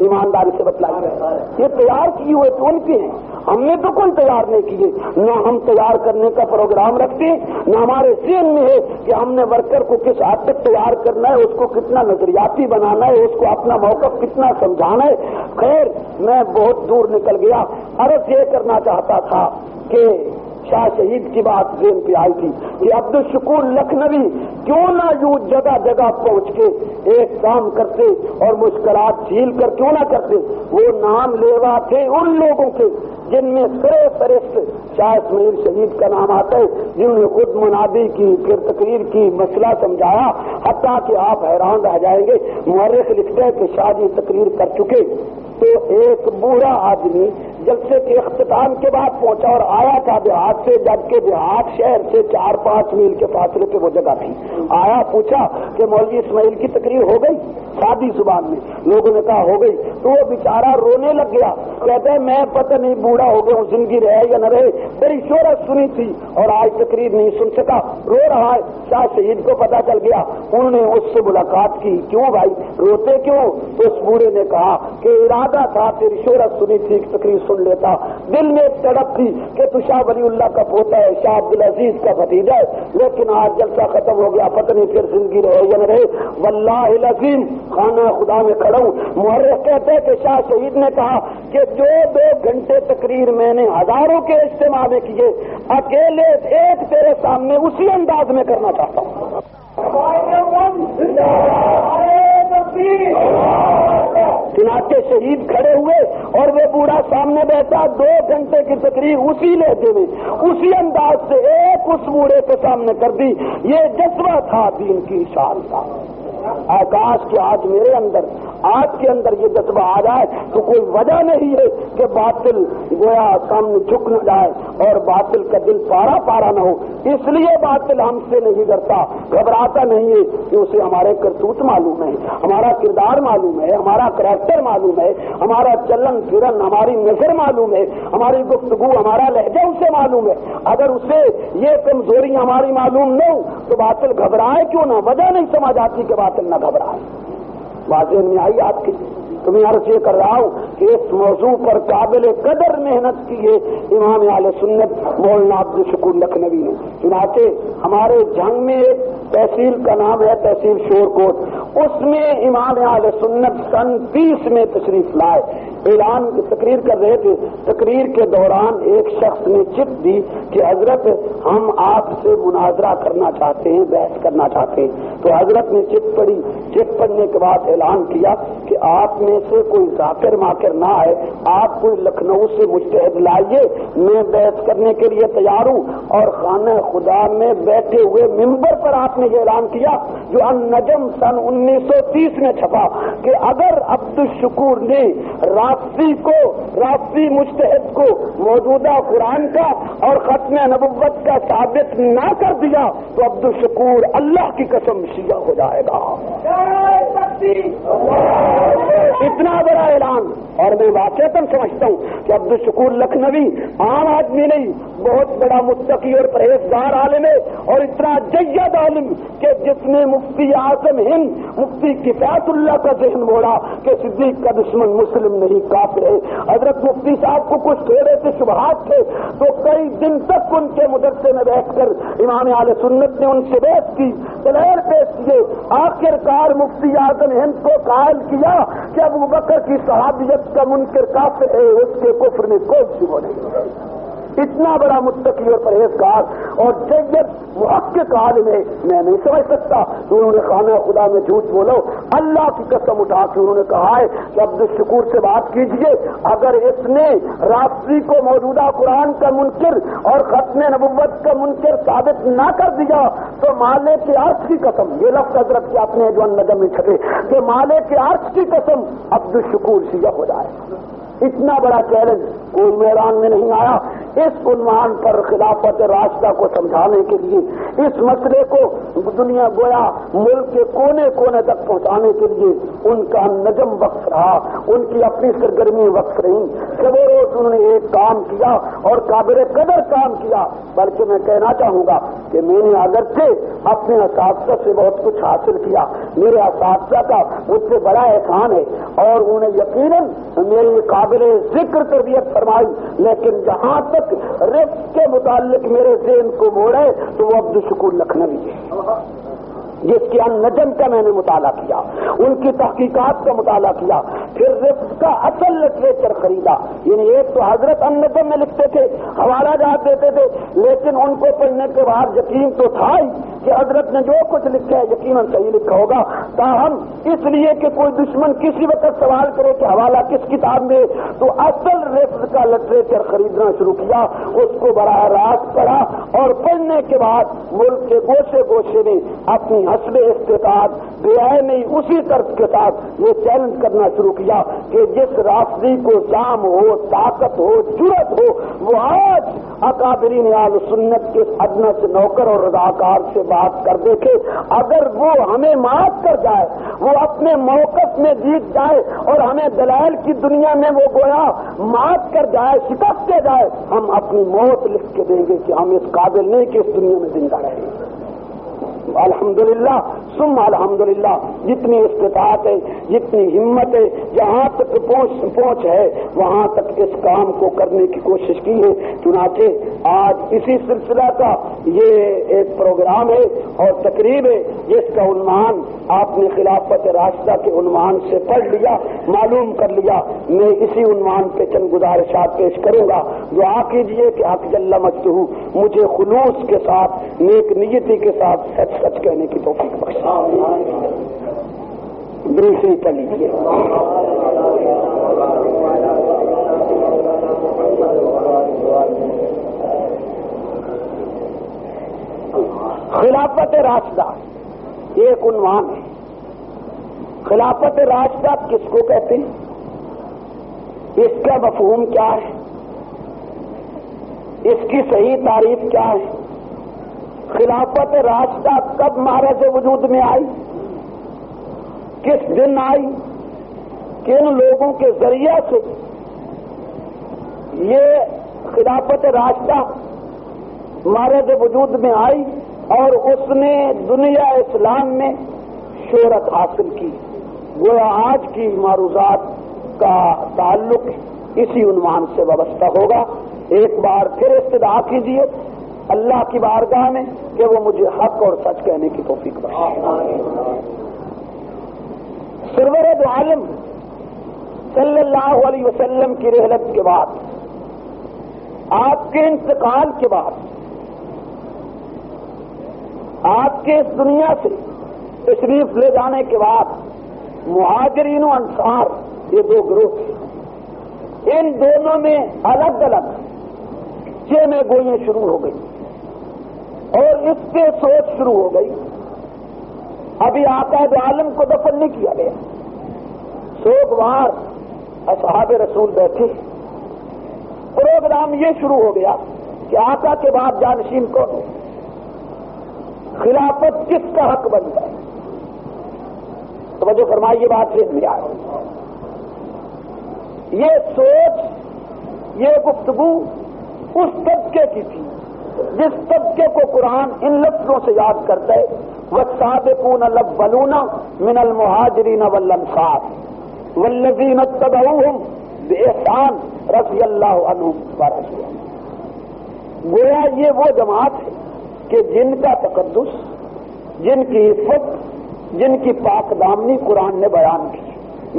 ایمانداری سے بتلائیے، یہ تیار کیے ہوئے تو ان کے ہیں، ہم نے تو کوئی تیار نہیں کیے۔ نہ ہم تیار کرنے کا پروگرام رکھتے، نہ ہمارے ذہن میں ہے کہ ہم نے ورکر کو کس حد تک تیار کرنا ہے، اس کو کتنا نظریاتی بنانا ہے، اس کو اپنا موقف کتنا سمجھانا ہے۔ خیر میں بہت دور نکل گیا، عرض یہ کرنا چاہتا تھا کہ شاہ شہید کی بات ذہن پہ آئی تھی کہ عبد الشکور لکھنوی کیوں نہ یوں جگہ جگہ پہنچ کے ایک کام کرتے اور مشکلات جھیل کر کیوں نہ کرتے۔ وہ نام لیوا تھے ان لوگوں کے جن میں سرے فہرست شاہ اسماعیل شہید کا نام آتا ہے، جنہوں نے خود منادی کی، پھر تقریر کی، مسئلہ سمجھایا، حتیٰ کہ آپ حیران رہ جائیں گے۔ مورخ لکھتے ہیں کہ شاہ جی تقریر کر چکے تو ایک بوڑھا آدمی جلسے کے اختتام کے بعد پہنچا اور آیا تھا دیہات سے، جبکہ دیہات شہر سے 4-5 میل کے فاصلے پہ وہ جگہ تھی۔ آیا پوچھا کہ مولوی اسماعیل کی تقریر ہو گئی؟ سادی زبان میں لوگوں نے کہا ہو گئی۔ تو وہ بیچارہ رونے لگ گیا، کہتے ہیں میں پتہ نہیں بوڑھا ہو گیا ہوں، زندگی رہے یا نہ رہے، بڑی شہرت سنی تھی اور آج تقریر نہیں سن سکا، رو رہا ہے۔ شاہ شہید کو پتہ چل گیا، انہوں نے اس سے ملاقات کی، کیوں بھائی روتے کیوں؟ تو اس بوڑھے نے کہا کہ ارادہ تھا تیری شہرت سنی تھی تقریر سن لیتا، دل میں ایک تڑپ تھی کہ تو شاہ ولی اللہ کا پوتا ہے، شاہ عبدالعزیز کا بھتیجا ہے، لیکن آج جلسہ ختم ہو گیا، پتہ نہیں پھر زندگی رہے یا نہ رہے۔ واللہ العظیم خانہ خدا میں کھڑا ہوں۔ مورخ کہتے ہیں کہ شاہ شہید نے کہا کہ جو 2 گھنٹے تقریر میں نے ہزاروں کے اجتماع میں کیے، اکیلے ایک تیرے سامنے اسی انداز میں کرنا چاہتا ہوں۔ چنانچہ شہید کھڑے ہوئے اور وہ بوڑھا سامنے بیٹھا، 2 گھنٹے کی تقریر اسی لہجے میں، اسی انداز سے ایک اس بوڑھے کے سامنے کر دی۔ یہ جذبہ تھا دین کی شان کا۔ آکاش کے آج میرے اندر، آج کے اندر یہ جذبہ آ جائے تو کوئی وجہ نہیں ہے کہ باطل گویا سامنے جھک نہ جائے اور باطل کا دل پارا پارا نہ ہو۔ اس لیے باطل ہم سے نہیں ڈرتا، گھبراتا نہیں ہے کہ اسے ہمارے کرتوت معلوم ہے، ہمارا کردار معلوم ہے، ہمارا کریکٹر معلوم ہے، ہمارا چلن پھرن، ہماری نظر معلوم ہے، ہماری گفتگو، ہمارا لہجہ اسے معلوم ہے۔ اگر اسے یہ کمزوری ہماری معلوم نہ ہو تو باطل گھبرائے کیوں نہ؟ وجہ نہیں سمجھ آتی کہ باطل نہ گھبرائے۔ واضح میں آئی آپ کی؟ تمہیں عرض یہ کر رہا ہوں کہ اس موضوع پر قابل قدر محنت کی ہے امام اہل سنت مولانا عبد الشکور لکھنوی نے۔ چنانچہ ہمارے جنگ میں ایک تحصیل کا نام ہے تحصیل شورکوٹ، اس میں امام اہل سنت سن 30 میں تشریف لائے، اعلان کی تقریر کر رہے تھے۔ تقریر کے دوران ایک شخص نے چٹ دی کہ حضرت ہم آپ سے مناظرہ کرنا چاہتے ہیں، بحث کرنا چاہتے ہیں۔ تو حضرت نے چٹ پڑھی، چٹ پڑھنے کے بعد اعلان کیا کہ آپ میں سے کوئی ذاکر ماکر نہ آئے، آپ کوئی لکھنؤ سے مجتہد لائیے، میں بحث کرنے کے لیے تیار ہوں۔ اور خانہ خدا میں بیٹھے ہوئے ممبر پر آپ نے یہ اعلان کیا جو النجم سن 1930 میں چھپا کہ اگر عبدالشکور نے رافضی مجتہد کو موجودہ قرآن کا اور ختم نبوت کا ثابت نہ کر دیا تو عبدالشکور اللہ کی قسم شیعہ ہو جائے گا۔ اتنا بڑا اعلان، اور میں واقعتاً سمجھتا ہوں کہ عبدالشکور لکھنوی عام آدمی نہیں، بہت بڑا متقی اور پرہیزگار عالم ہے، اور اتنا جید عالم کہ جس نے مفتی اعظم ہند مفتی کفایت اللہ کا ذہن موڑا کہ صدیق کا دشمن مسلم نہیں کافر ہے۔ حضرت مفتی صاحب کو کچھ تھوڑے سے شبہات تھے تو کئی دن تک ان کے مدرسے میں بیٹھ کر امام اہل سنت نے ان سے بحث کی، دلائل پیش کیے، آخر کار مفتی اعظم ہند کو قائل کیا کہ ابو بکر کی صحابیت کا منکر کافر ہے، اس کے کفر میں کوئی شبہ نہیں۔ اتنا بڑا متقی اور پرہیزگار اور جید محقق عالم ہے، میں نہیں سمجھ سکتا کہ انہوں نے خانہ خدا میں جھوٹ بولو۔ اللہ کی قسم اٹھا کے انہوں نے کہا ہے کہ عبدالشکور سے بات کیجئے، اگر اس نے رافضی کو موجودہ قرآن کا منکر اور ختم نبوت کا منکر ثابت نہ کر دیا تو مالک عرش کی قسم، یہ لفظ حضرت کے اپنے جو النجم میں چھپے کہ مالک عرش کی قسم عبدالشکور شیعہ ہو جائے۔ اتنا بڑا چیلنج کوئی میدان میں نہیں آیا۔ اس عنوان پر خلافت راشدہ کو سمجھانے کے لیے، اس مسئلے کو دنیا گویا ملک کے کونے کونے تک پہنچانے کے لیے ان کا نجم وقف رہا، ان کی اپنی سرگرمی وقف رہی۔ صبح روز انہوں نے ایک کام کیا اور قابل قدر کام کیا، بلکہ میں کہنا چاہوں گا کہ میں نے اگرچہ اپنے اساتذہ سے بہت کچھ حاصل کیا، میرے اساتذہ کا مجھ سے بڑا احسان ہے اور انہیں یقیناً میری قابل ذکر تربیت فرمائی، لیکن جہاں تک رزق کے متعلق میرے ذہن کو موڑے تو وہ عبدالشکور لکھنوی ہے، جس کے النجم کا میں نے مطالعہ کیا، ان کی تحقیقات کا مطالعہ کیا، پھر رزق کا اصل لٹریچر خریدا۔ یعنی ایک تو حضرت النجم میں لکھتے تھے، حوالہ جات دیتے تھے، لیکن ان کو پڑھنے کے بعد یقین تو تھا ہی کہ حضرت نے جو کچھ لکھا ہے یقیناً صحیح لکھا ہوگا۔ تاہم اس لیے کہ کوئی دشمن کسی وقت سوال کرے کہ حوالہ کس کتاب میں، تو اصل رزق کا لٹریچر خریدنا شروع کیا، اس کو براہ راست پڑھا اور پڑھنے کے بعد ملک کے گوشے گوشے میں اپنی حسب استطاعت بے نہیں اسی طرز کے ساتھ یہ چیلنج کرنا شروع کیا کہ جس رافضی کو جام ہو، طاقت ہو، جرأت ہو، وہ آج اکابرین اہل سنت کے ادنیٰ سے نوکر اور رضاکار سے بات کر دیکھے، اگر وہ ہمیں معاف کر جائے، وہ اپنے موقف میں جیت جائے اور ہمیں دلائل کی دنیا میں وہ گویا معاف کر جائے، شکست دے جائے، ہم اپنی موت لکھ کے دیں گے کہ ہم اس قابل نہیں کہ اس دنیا میں زندہ رہیں۔ الحمدللہ ثم الحمدللہ، جتنی استطاعت ہے، جتنی ہمت ہے، جہاں تک پہنچ ہے وہاں تک اس کام کو کرنے کی کوشش کی ہے۔ چنانچہ آج اسی سلسلہ کا یہ ایک پروگرام ہے اور تقریب ہے جس کا عنوان آپ نے خلافت راشدہ کے عنوان سے پڑھ لیا، معلوم کر لیا۔ میں اسی عنوان پہ چند گزارشات پیش کروں گا۔ دعا کیجیے کہ حق جل مجدہ مجھے خلوص کے ساتھ، نیک نیتی کے ساتھ سچ سچ کہنے کی توفیق بخشے۔ بریفلی پڑھ لیجیے۔ خلافت راشدہ ایک عنوان ہے۔ خلافت راشدہ کس کو کہتے ہیں؟ اس کا مفہوم کیا ہے؟ اس کی صحیح تعریف کیا ہے؟ خلافت راشدہ کب معرض وجود میں آئی؟ کس دن آئی؟ کن لوگوں کے ذریعہ سے یہ خلافت راشدہ معرض وجود میں آئی اور اس نے دنیا اسلام میں شہرت حاصل کی؟ گویا آج کی معروضات کا تعلق اسی عنوان سے وابستہ ہوگا۔ ایک بار پھر استدعا کیجیے اللہ کی بارگاہ میں کہ وہ مجھے حق اور سچ کہنے کی توفیق بخشے۔ سرور دو عالم صلی اللہ علیہ وسلم کی رحلت کے بعد، آپ کے انتقال کے بعد، آپ کے اس دنیا سے تشریف لے جانے کے بعد مہاجرین و انصار یہ دو گروہ تھے، ان دونوں میں الگ الگ چیمیں گوئیاں شروع ہو گئی اور اس سے سوچ شروع ہو گئی۔ ابھی آقا دو عالم کو دفن نہیں کیا گیا، سوگوار اصحاب رسول بیٹھے، پروگرام یہ شروع ہو گیا کہ آقا کے بعد جانشین کون ہو، خلافت کس کا حق بنتا ہے۔ توجہ فرمائیے، بات سے میں آئے، یہ سوچ، یہ گفتگو اس طبقے کی تھی جس طبقے کو قرآن ان لفظوں سے یاد کرتا ہے، والسابقون الاولون من المہاجرین والانصار والذین اتبعوہم بإحسان رضی اللہ عنہم ورضوا عنہم۔ گویا یہ وہ جماعت ہے کہ جن کا تقدس، جن کی عزت، جن کی پاک دامنی قرآن نے بیان کی۔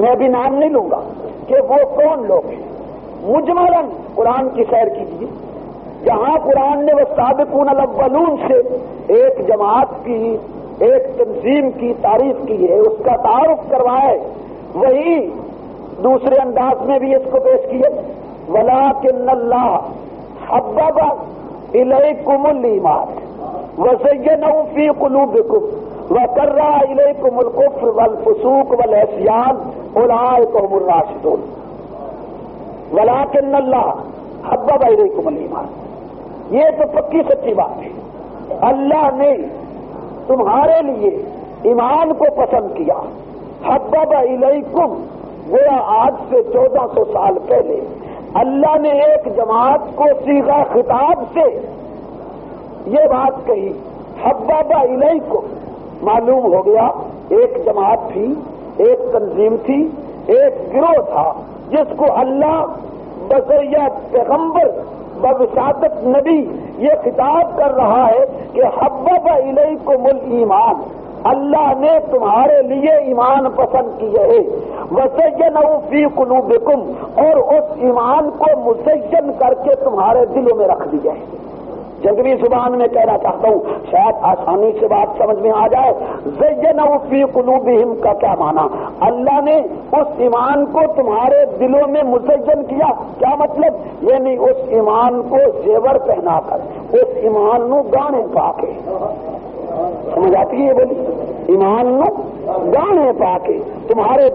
میں بھی نام نہیں لوں گا کہ وہ کون لوگ ہیں، مجملاً قرآن کی سیر کیجیے، جہاں قرآن نے والسابقون الاولون سے ایک جماعت کی، ایک تنظیم کی تعریف کی ہے، اس کا تعارف کروایا ہے، وہی دوسرے انداز میں بھی اس کو پیش کیے، وَلَٰكِنَّ اللَّهَ حَبَّبَ إِلَيْكُمُ الْإِيمَانَ وَزَيَّنَهُ فِي قُلُوبِكُمْ وَكَرَّهَ إِلَيْكُمُ الْكُفْرَ وَالْفُسُوقَ وَالْعِصْيَانَ أُولَٰئِكَ هُمُ الرَّاشِدُونَ۔ وَلَٰكِنَّ اللَّهَ حَبَّبَ إِلَيْكُمُ الْإِيمَانَ، یہ تو پکی سچی بات ہے، اللہ نے تمہارے لیے ایمان کو پسند کیا۔ حبب الیکم، گویا آج سے 1400 سال پہلے اللہ نے ایک جماعت کو صیغہ خطاب سے یہ بات کہی، حبب الیکم، معلوم ہو گیا ایک جماعت تھی، ایک تنظیم تھی، ایک گروہ تھا جس کو اللہ بذریعہ پیغمبر بوساطت نبی یہ خطاب کر رہا ہے کہ حبب الیکم الایمان، اللہ نے تمہارے لیے ایمان پسند کیا ہے، وزینہ فی قلوبکم، اور اس ایمان کو مزین کر کے تمہارے دلوں میں رکھ دیا ہے۔ جنگلی زبان میں کہنا چاہتا ہوں، شاید آسانی سے بات سمجھ میں آ جائے، زینہ فی قلوبہم کا کیا معنی؟ اللہ نے اس ایمان کو تمہارے دلوں میں مزین کیا، کیا مطلب؟ یعنی اس ایمان کو زیور پہنا کر، اس ایمان نو گانے پا کے، سمجھ آتی ہے بولی؟ ایمان نو گانے پا کے تمہارے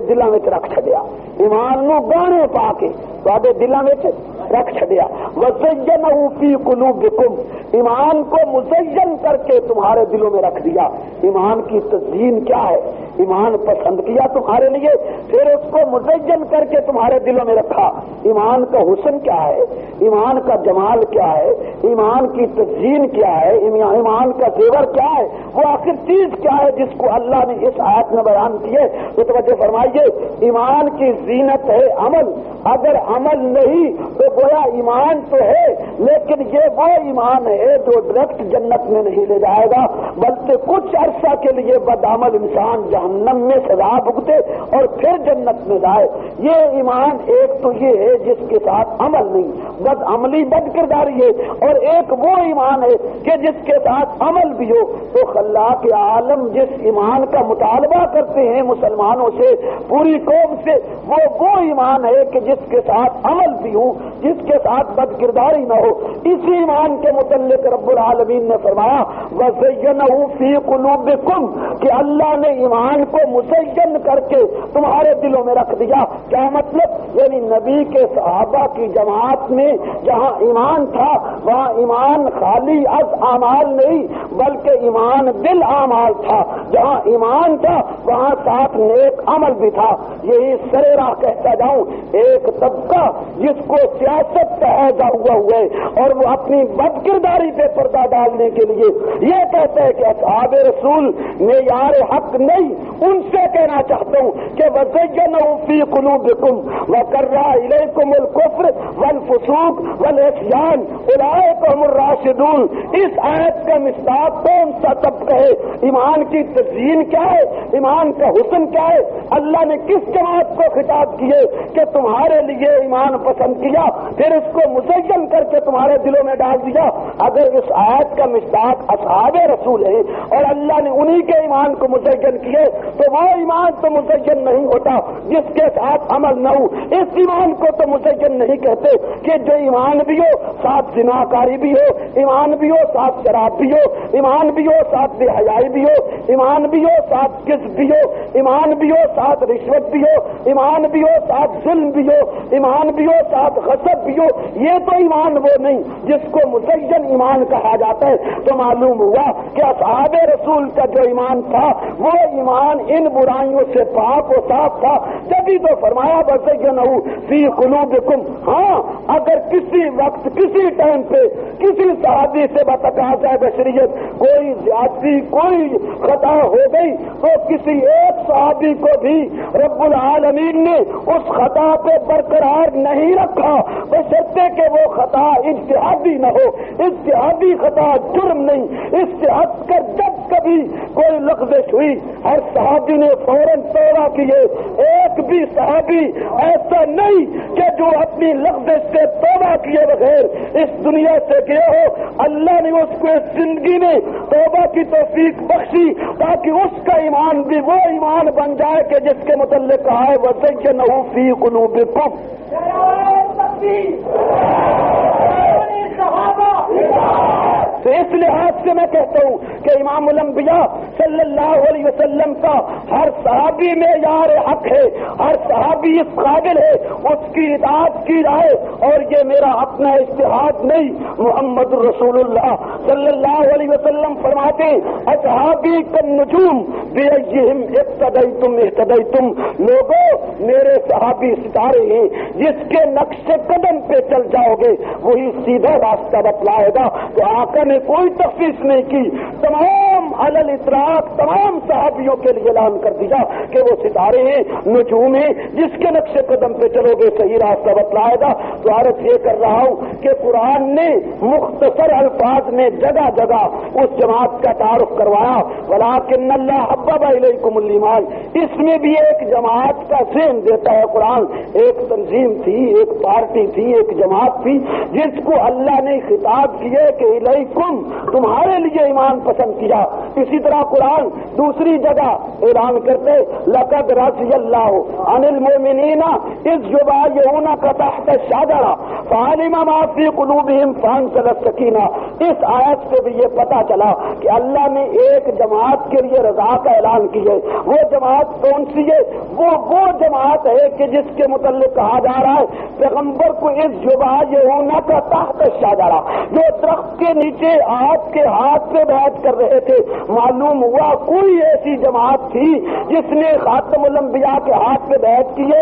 دلوں میں رکھ چھڈیا، ایمان نو گانے پا کے تھوڑے دلوں میں رکھ چھڈیا۔ وزینہ فی قلوبکم، ایمان کو مزین کر کے تمہارے دلوں میں رکھ دیا۔ ایمان کی تزیین کیا ہے؟ ایمان پسند کیا تمہارے لیے، پھر اس کو مزین کر کے تمہارے دلوں میں رکھا۔ ایمان کا حسن کیا ہے؟ ایمان کا جمال کیا ہے؟ ایمان کی تزیین کیا ہے؟ ایمان کا زیور کیا ہے؟ وہ آخر چیز کیا ہے جس کو اللہ نے اس آیت میں بیان کی ہے؟ تو توجہ فرمائیے، ایمان کی زینت ہے عمل، اگر عمل نہیں تو گویا ایمان تو ہے، لیکن یہ وہ ایمان ہے جو ڈائریکٹ جنت میں نہیں لے جائے گا، بلکہ کچھ عرصہ کے لیے بدعمل انسان جہنم میں سزا بھگتے اور پھر جنت میں جائے۔ یہ ایمان ایک تو یہ ہے جس کے ساتھ عمل نہیں، بد عملی بد کرداری ہے، اور ایک وہ ایمان ہے کہ جس کے ساتھ عمل بھی ہو۔ تو خلاق عالم جس ایمان کا مطالبہ کرتے ہیں مسلمانوں سے، پوری قوم سے، وہ ایمان ہے کہ جس کے ساتھ عمل بھی ہو، جس کے ساتھ بد کرداری نہ ہو۔ اسی ایمان کے متعلق رب العالمین نے فرمایا وَزَيَّنَهُ فِي قُلُوبِكُمْ، کہ اللہ نے ایمان کو مزین کر کے تمہارے دلوں میں رکھ دیا۔ کیا مطلب؟ یعنی نبی کے صحابہ کی جماعت میں جہاں ایمان تھا وہاں ایمان خالی از اعمال نہیں بلکہ ایمان دل اعمال تھا۔ جہاں ایمان تھا وہاں ساتھ نیک عمل بھی تھا. یہی سرے راہ کہتا جاؤں ایک طبقہ جس کو سیاست کا عہدہ ہوا ہے اور وہ اپنی بد کرداری پہ پردہ ڈالنے کے لیے یہ کہتا ہے کہ اصحاب رسول معیار حق نہیں. ان سے کہنا چاہتا ہوں کہ وَزَيَّنَهُ فِي قُلُوبِكُمْ وَكَرَّهَ إِلَيْكُمُ الْكُفْرَ وَالْفُسُوقَ وَالْعِصْيَانَ أُولَٰئِكَ هُمُ الرَّاشِدُونَ. اس آیت کا مصداق کون سا طبقہ ہے؟ ایمان کی تزیین کیا ہے؟ ایمان کا حسن کیا ہے؟ اللہ نے کس جماعت کو خطاب کیے کہ تمہارے لیے ایمان پسند کیا پھر اس کو مزین کر کے تمہارے دلوں میں ڈال دیا؟ اگر اس آیت کا مصداق اصحاب رسول ہے اور اللہ نے انہی کے ایمان کو مزین کیے تو وہ ایمان تو مزین نہیں ہوتا جس کے ساتھ عمل نہ ہو. اس ایمان کو تو مزین نہیں کہتے کہ جو ایمان بھی ہو ساتھ زناکاری بھی ہو، ایمان بھی ہو ساتھ شراب بھی ہو، ایمان بھی ہو ساتھ بے حیائی بھی ہو، ایمان بھی ہو ساتھ کذب بھی ہو، ایمان بھی ہو ساتھ رشوت بھی ہو، ایمان بھی ہو ساتھ ظلم بھی ہو، ایمان بھی ہو ساتھ غصب بھی ہو. یہ تو ایمان وہ نہیں جس کو مزین ایمان کہا جاتا ہے. تو معلوم ہوا کہ اصحاب رسول کا جو ایمان تھا وہ ایمان ان برائیوں سے پاک و صاف تھا. جبھی تو فرمایا وَزَيَّنَهُ فِي قُلُوبِكُمْ. ہاں اگر کسی وقت کسی ٹائم پہ کسی صحابی سے بتقاضۂ بشریت کوئی زیادتی کوئی خطا ہو گئی تو کسی ایک صحابی کو بھی رب العالمین نے اس خطا پہ برقرار نہیں رکھا بشرطے کہ وہ خطا اجتہادی نہ ہو. اجتہادی خطا جرم نہیں. اجتہاد کر جب کبھی کوئی لغزش ہوئی ہر صحابی نے فوراً توبہ کیے. ایک بھی صحابی ایسا نہیں کہ جو اپنی لغزش سے توبہ کیے بغیر اس دنیا سے گئے ہو. اللہ نے اس کو اس زندگی میں توبہ کی توفیق بخشی تاکہ اس کا ایمان بھی وہ ایمان بن جائے کہ جس کے متعلق کہا ہے وَزَيَّنَهُ فِي قُلُوبِكُمْ. تو اس لحاظ سے میں کہتا ہوں کہ امام الانبیاء صلی اللہ علیہ وسلم کا ہر صحابی میں یار حق ہے. ہر صحابی اس قابل ہے اس کی اطاعت کی جائے. اور یہ میرا اپنا اجتہاد نہیں. محمد رسول اللہ صلی اللہ علیہ وسلم فرماتے اصحابی کالنجوم بأیہم اقتدیتم اہتدیتم. لوگوں میرے صحابی ستارے ہیں جس کے نقش قدم پہ چل جاؤ گے وہی سیدھا راستہ بتلائے گا. تو آقا نے کوئی تخصیص نہیں کی. تمام علی الاطلاق تمام صحابیوں کے لیے اعلان کر دیا کہ وہ ستارے ہیں نجوم ہیں جس کے نقش قدم پہ چلو گے صحیح راستہ بتلائے گا. تو عرض یہ کر رہا ہوں کہ قرآن نے مختصر الفاظ میں جگہ جگہ اس جماعت کا تعارف کروایا. ولکن اللہ حبب الیکم الایمان. اس میں بھی ایک جماعت کا ذہن دیتا ہے قرآن. ایک تنظیم تھی ایک پارٹی تھی ایک جماعت تھی جس کو اللہ نے خطاب کیے کہ الیکم تمہارے لیے ایمان پسند کیا. اسی طرح قرآن دوسری جگہ اعلان کرتے لقد رضی اللہ عن المؤمنین اذ یبایعونک تحت الشجرہ فعلم ما فی قلوبہم فانزل السکینہ. اس آیت سے بھی یہ پتا چلا کہ اللہ نے ایک جماعت کے لیے رضا کا اعلان کیے. وہ جماعت کون سی ہے؟ وہ جماعت ہے کہ جس کے متعلق کہا جا رہا ہے پیغمبر کو اذ یبایعونک تحت الشجرہ جو درخت کے نیچے آپ کے ہاتھ پہ بیعت کر رہے تھے. معلوم ہوا کوئی ایسی جماعت تھی جس نے خاتم الانبیاء کے ہاتھ پہ بیعت کیے.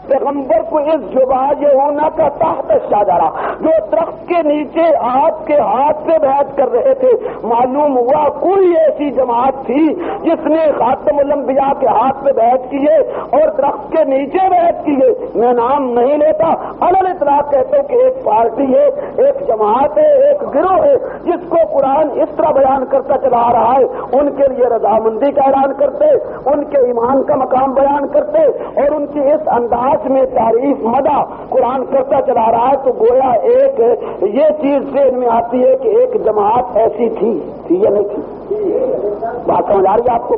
پیغمبر کو اس یبایعونک کا تحت الشجرہ جو درخت کے نیچے آپ کے ہاتھ سے بیعت کر رہے تھے. معلوم ہوا کوئی ایسی جماعت تھی جس نے خاتم الانبیاء کے ہاتھ پہ بیعت کیے اور درخت کے نیچے بیعت کیے. میں نام نہیں لیتا علل اطلاق کہتا ہوں کہ ایک پارٹی ہے ایک جماعت ہے ایک گروہ ہے جس کو قرآن اس طرح بیان کرتا چلا آ رہا ہے. ان کے لیے رضامندی کا اعلان کرتے ان کے ایمان کا مقام بیان کرتے اور ان کی اس انداز میں تعریف مدح قرآن کرتا چلا رہا ہے. تو گویا ایک یہ چیز ذہن میں آتی ہے کہ ایک جماعت ایسی تھی یا نہیں تھی؟ بات سمجھ آ رہی ہے آپ کو؟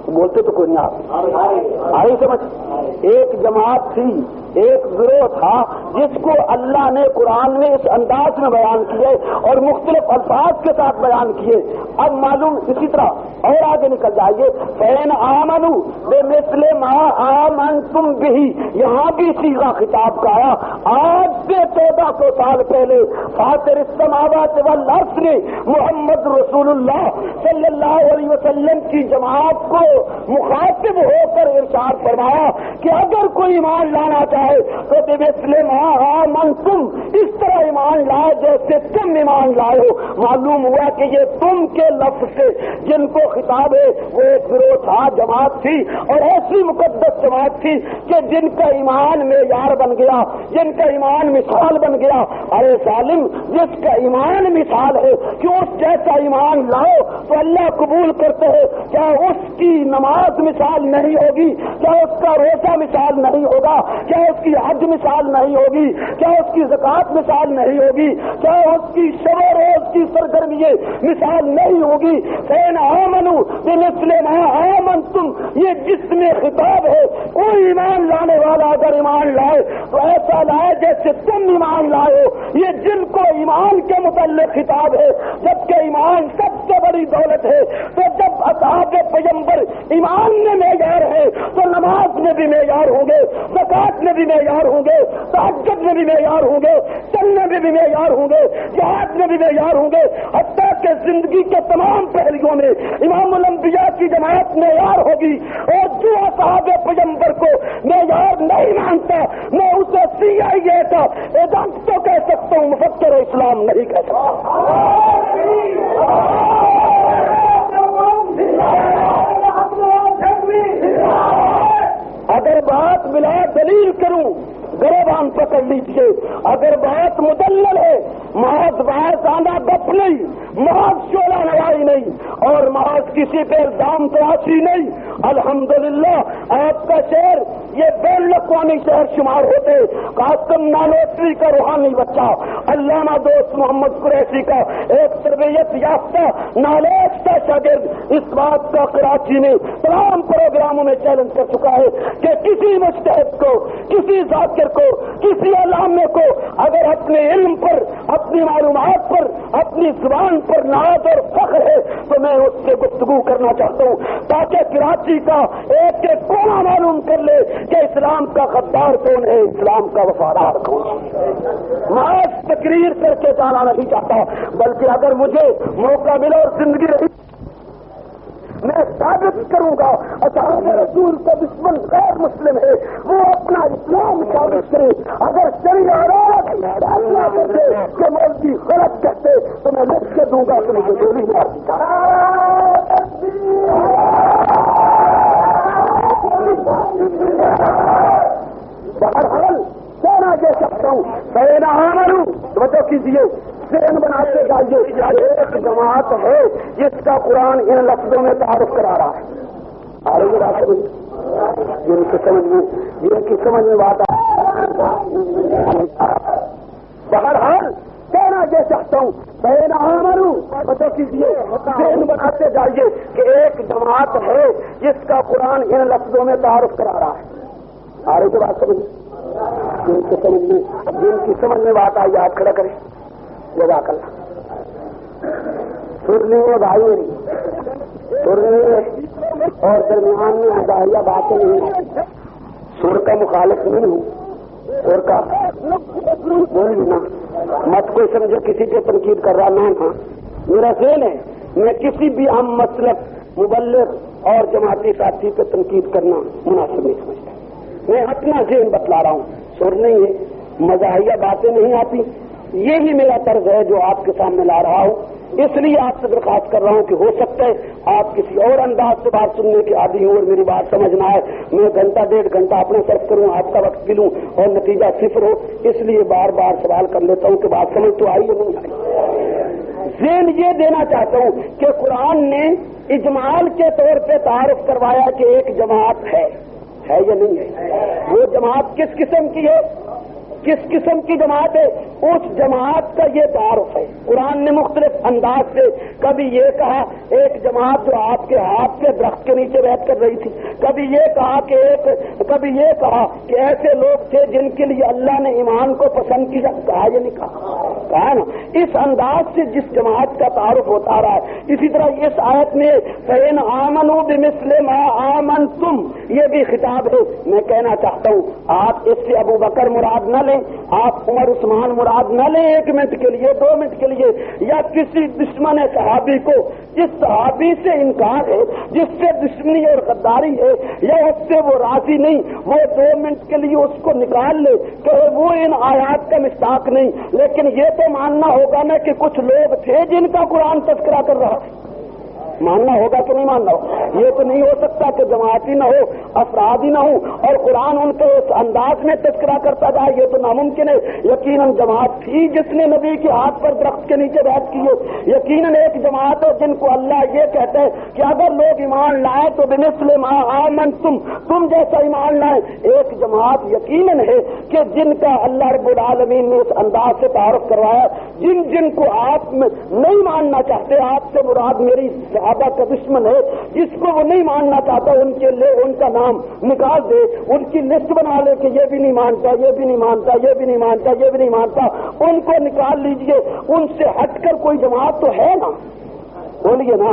بولتے تو کوئی نہیں آپ آ رہی سمجھ. ایک جماعت تھی ایک گروہ تھا جس کو اللہ نے قرآن میں اس انداز میں بیان کیے اور مختلف الفاظ کے ساتھ بیان کیے. اب معلوم اسی طرح اور آگے نکل جائیے. فَإِنْ آمَنُوا بِمِثْلِ مَا آمَنْتُمْ بِهِ, یہاں بھی صیغہ خطاب کا آیا. آج سے 1400 سال پہلے فاطر السماوات والارض نے محمد رسول اللہ صلی اللہ علیہ وسلم کی جماعت کو مخاطب ہو کر ارشاد فرمایا کہ اگر کوئی ایمان لانا چاہے تو بِمِثْلِ مَا آمَنْتُمْ, اس طرح ایمان لائے جیسے تم ایمان لائے ہو. معلوم ہوا کہ یہ تم کے لفظ سے جن کو خطاب ہے وہ ایک گروہ تھا, جماعت تھی, اور ایسی مقدس جماعت تھی کہ جن کا ایمان معیار بن گیا, جن کا ایمان مثال بن گیا. ارے ظالم, جس کا ایمان مثال ہے کہ اس جیسا ایمان لاؤ تو اللہ قبول کرتے ہیں. کیا اس کی نماز مثال نہیں ہوگی؟ کیا اس کا روزہ مثال نہیں ہوگا؟ کیا اس کی حج مثال نہیں ہوگی؟ کیا اس کی زکات مثال نہیں ہوگی؟ کیا اس کی شب و روز کی سرگرمی مثال نہیں ہوگی؟ فَإِنْ آمَنُوا بِمِثْلِ مَا آمَنْتُمْ, یہ جس میں خطاب ہے کوئی ایمان لانے والا اگر ایمان لائے تو ایسا لائے جیسے تم ایمان لائے ہو. یہ جن کو ایمان کے متعلق خطاب ہے, جبکہ ایمان سب سے بڑی دولت ہے. تو جب اصحاب پیغمبر ایمان میں معیار ہے تو نماز میں بھی معیار ہوں گے, زکات میں بھی معیار ہوں گے, تہجد میں بھی معیار ہوں گے, چلنے میں بھی معیار ہوں گے, جہاد میں بھی معیار ہوں گے. حتیٰ کہ زندگی کے تمام پہلوؤں میں امام الانبیاء کی جماعت معیار ہوگی. اور جو اصحاب پیغمبر کو معیار نہیں مانتا میں اسے CIA کا ایجنٹ تو کہہ سکتا ہوں, مفکر اسلام نہیں کہہ سکتا. اگر بات بلا دلیل کروں گریبان پکڑ لیجیے. اگر بات مدلل ہے, محض باہر آنا گپ نہیں, محض شعلہ نوائی نہیں, اور محض کسی پہ الزام تراشی نہیں. الحمدللہ آپ کا شہر یہ بین الاقوامی شہر شمار ہوتے. قاسم نانوتری کا روحانی بچہ, علامہ دوست محمد قریشی کا ایک تربیت یافتہ نالوستہ شاگرد, اس بات کا کراچی میں تمام پروگراموں میں چیلنج کر چکا ہے کہ کسی مجتہد کو, کسی ذاکر کو, کسی علامے کو اگر اپنے علم پر, اپنی معلومات پر, اپنی زبان پر ناز اور فخر ہے تو میں اس سے گفتگو کرنا چاہتا ہوں تاکہ کراچی کا ایک ایک کونا معلوم کر لے کہ اسلام کا غدار کون ہے, اسلام کا وفادار کون ہے. محض تقریر کر کے جانا نہیں چاہتا, بلکہ اگر مجھے موقع ملا اور زندگی رہی میں ثابت کروں گا اصحاب رسول کا دشمن غیر مسلم ہے, وہ اپنا اسلام ثابت کرے. اگر شریعت فیصلہ کر دے کہ مولوی غلط کہتے تو میں لکھ کے دوں گا کہ مجھے گولی مار دیتا. بہرحال کہنا یہ سکتا ہوں, فَإِنْ آمَنُوا, توجہ کیجیے, ذہن بناتے جائیے. ایک جماعت ہے جس کا قرآن ان لفظوں میں تعارف کرا رہا ہے. آرہی بات جن کی سمجھ میں بات بہرحال کہنا یہ چاہتا ہوں, فَإِنْ آمَنُوا, توجہ کیجیے, ذہن بناتے جائیے کہ ایک جماعت ہے جس کا قرآن ان لفظوں میں تعارف کرا رہا ہے. آرہی بات جن کی سمجھ میں بات آئی آپ کھڑا کریں. جزاک اللہ. سننی ہے بھائی میری, سننی ہے اور درمیان میں ہدایہ باتیں نہیں ہیں. سر کا مخالف نہیں ہوں, سر کا بولی نا, مت کوئی سمجھے کسی کے تنقید کر رہا نہ تھا. میرا ذہن ہے میں کسی بھی اہم مسلک, مبلغ اور جماعتی ساتھی پہ تنقید کرنا مناسب نہیں سمجھتا. میں اپنا ذہن بتلا رہا ہوں, سر نہیں ہے, مزاحیہ باتیں نہیں آتی. یہی میرا طرز ہے جو آپ کے سامنے لا رہا ہوں. اس لیے آپ سے درخواست کر رہا ہوں کہ ہو سکتا ہے آپ کسی اور انداز سے بات سننے کے عادی ہوں اور میری بات سمجھنا ہے. میں گھنٹہ ڈیڑھ گھنٹہ اپنا صرف کروں, آپ کا وقت بھی لوں اور نتیجہ صفر ہو. اس لیے بار بار سوال کر لیتا ہوں کہ بات سمجھ تو آئی یا نہیں آئی. ذہن یہ دینا چاہتا ہوں کہ قرآن نے اجمال کے طور پہ تعارف کروایا کہ ایک جماعت ہے یا نہیں ہے. وہ جماعت کس قسم کی ہے؟ کس قسم کی جماعت ہے، اس جماعت کا یہ تعارف ہے۔ قرآن نے مختلف انداز سے کبھی یہ کہا ایک جماعت جو آپ کے ہاتھ کے درخت کے نیچے بیٹھ کر رہی تھی، کبھی یہ کہا کہ ایسے لوگ تھے جن کے لیے اللہ نے ایمان کو پسند کیا، کہا یہ نہیں کہا نا۔ اس انداز سے جس جماعت کا تعارف ہوتا رہا ہے، اسی طرح اس آیت میں فَإِنْ آمَنُوا بِمِثْلِ مَا آمَنْتُمْ یہ بھی خطاب ہے۔ میں کہنا چاہتا ہوں آپ اس سے ابو بکر مراد نہ لیں، آپ عمر عثمان مراد نہ لیں 1 منٹ کے لیے 2 منٹ کے لیے، یا کسی دشمن صحابی کو جس صحابی سے انکار ہے، جس سے دشمنی اور غداری ہے، یا اس سے وہ راضی نہیں، وہ 2 منٹ کے لیے اس کو نکال لے کہ وہ ان آیات کا مصداق نہیں، لیکن یہ تو ماننا ہوگا نا کہ کچھ لوگ تھے جن کا قرآن تذکرہ کر رہا ہے، ماننا ہوگا کہ نہیں ماننا ہو؟ یہ تو نہیں ہو سکتا کہ جماعتی نہ ہو، افرادی نہ ہو اور قرآن ان کے اس انداز میں تذکرہ کرتا جائے، یہ تو ناممکن ہے۔ یقیناً جماعت تھی جس نے نبی کے ہاتھ پر درخت کے نیچے بیٹھ کی ہو، یقیناً ایک جماعت ہو جن کو اللہ یہ کہتا ہے کہ اگر لوگ ایمان لائے تو بمثل ما آمنتم، تم جیسا ایمان لائے۔ ایک جماعت یقیناً ہے کہ جن کا اللہ رب العالمین نے اس انداز سے تعارف کروایا، جن کو آپ نہیں ماننا چاہتے، آپ سے مراد میری صحابہ کا دشمن ہے، جس کو وہ نہیں ماننا چاہتا ان کے لیے ان کا نام نکال دے، ان کی لسٹ بنا لے کہ یہ بھی نہیں مانتا، یہ بھی نہیں مانتا، یہ بھی نہیں مانتا، یہ بھی نہیں مانتا، ان کو نکال لیجئے۔ ان سے ہٹ کر کوئی جماعت تو ہے نا، بولیے نا،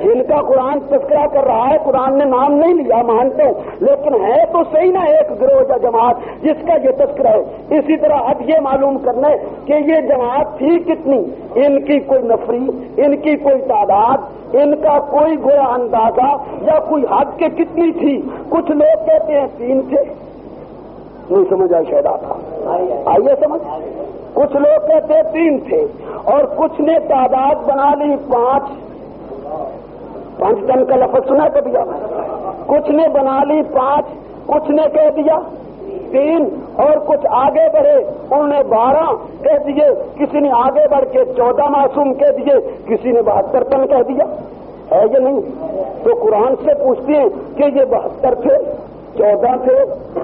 جن کا قرآن تذکرہ کر رہا ہے، قرآن نے نام نہیں لیا مانتے ہوں، لیکن ہے تو صحیح نا ایک گروہ یا جماعت جس کا یہ تذکرہ ہے۔ اسی طرح اب یہ معلوم کرنا ہے کہ یہ جماعت تھی کتنی، ان کی کوئی نفری، ان کی کوئی تعداد، ان کا کوئی گویا اندازہ یا کوئی حد کے کتنی تھی۔ کچھ لوگ کہتے ہیں 3 تھے، نہیں سمجھ آئی شاید آپ آئیے سمجھ۔ کچھ لوگ کہتے ہیں 3 تھے اور کچھ نے تعداد بنا لی 5 ٹن کا لفظ سنا کبھی آپ؟ کچھ نے بنا لی 5، کچھ نے کہہ دیا 3 اور کچھ آگے بڑھے انہوں نے 12 کہہ دیے، کسی نے آگے بڑھ کے 14 معصوم کہہ دیے، کسی نے 72 ٹن کہہ دیا، ہے یہ نہیں؟ تو قرآن سے پوچھتے ہیں کہ یہ 72 تھے، 14 تھے،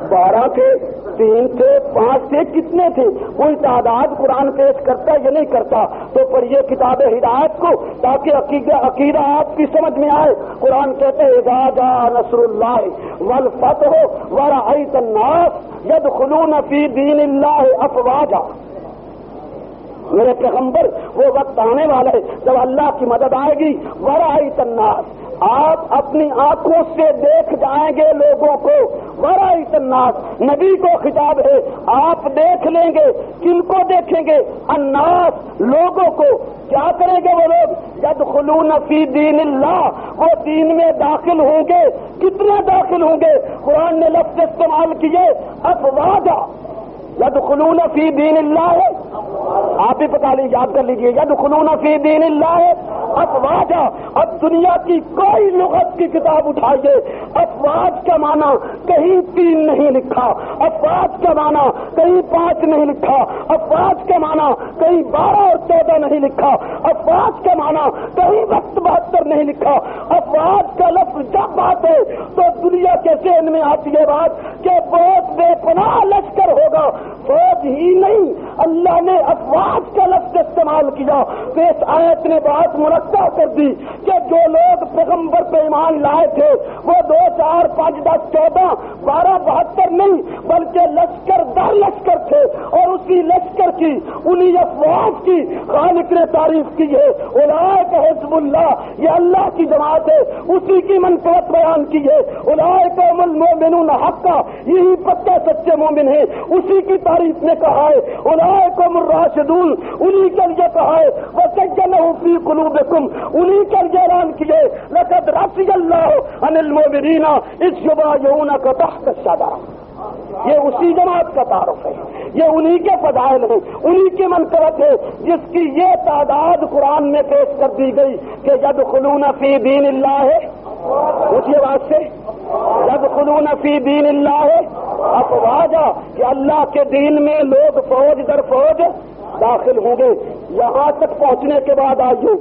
12 تھے، 3 تھے، 5 تھے، کتنے تھے؟ کوئی تعداد قرآن پیش کرتا یا نہیں کرتا؟ تو پڑھیے کتاب ہدایت کو تاکہ عقیدہ آپ کی سمجھ میں آئے۔ قرآن کہتے ہیں اذا جاء نصر اللہ والفتح ورأیت الناس یدخلون فی دین اللہ افواجا۔ میرے پیغمبر وہ وقت آنے والا ہے جب اللہ کی مدد آئے گی، ورأیت الناس، آپ اپنی آنکھوں سے دیکھ جائیں گے لوگوں کو، ورأیت الناس، نبی کو خطاب ہے، آپ دیکھ لیں گے، کن کو دیکھیں گے؟ الناس، لوگوں کو۔ کیا کریں گے وہ لوگ؟ یدخلون فی دین اللہ، وہ دین میں داخل ہوں گے۔ کتنے داخل ہوں گے؟ قرآن نے لفظ استعمال کیے افواجا، یدخلون فی دین اللہ، آپ بھی پتا لیجیے، یاد کر لیجیے، یدخلون فی دین اللہ افواجا۔ اب دنیا کی کوئی لغت کی کتاب اٹھائیے، افواج کا معنی کہیں 3 نہیں لکھا، افواج کا معنی کہیں 5 نہیں لکھا، افواج کا معنی کہیں 12 اور 14 نہیں لکھا، افواج کا معنی کہیں 72 نہیں لکھا۔ افواج کا لفظ جب آتے تو دنیا کے ذہن میں آتی ہے بات کہ بہت بے پناہ لشکر ہوگا، فوج ہی نہیں، اللہ نے افواج کا لفظ استعمال کیا۔ تو اس آیت نے بات مرتب کر دی کہ جو لوگ پیغمبر پہ ایمان لائے تھے وہ 2 4 5 10 14 12 72 نہیں بلکہ لشکر در لشکر تھے، اور اسی لشکر کی انہی افواج کی خالق نے تعریف کی ہے، اولئک حزب اللہ، یہ اللہ کی جماعت ہے، اسی کی منقبت بیان کی ہے، اولئک هم المؤمنون حقا، یہی پکے سچے مومن ہیں، اسی کی تعریف نے کہا ہے، اولئک هم الراشدون، انہی کے لیے کہا ہے، وَسَجَّنَهُ فِي قُلُوبِكُمْ، انہی کے لیے اعلان کیے، لَقَدْ رَضِيَ اللَّهُ عَنِ الْمُؤْمِنِينَ إِذْ يُبَايِعُونَكَ تَحْتَ الشَّجَرَةِ۔ یہ اسی جماعت کا تعارف ہے، یہ انہی کے فضائل ہیں، انہی کی منقبت ہے جس کی یہ تعداد قرآن میں پیش کر دی گئی کہ یدخلون فی دین اللہ، اٹھیے بات سے، یدخلون فی دین اللہ افواجا، کہ اللہ کے دین میں لوگ فوج در فوج داخل ہوں گے۔ یہاں تک پہنچنے کے بعد آئیے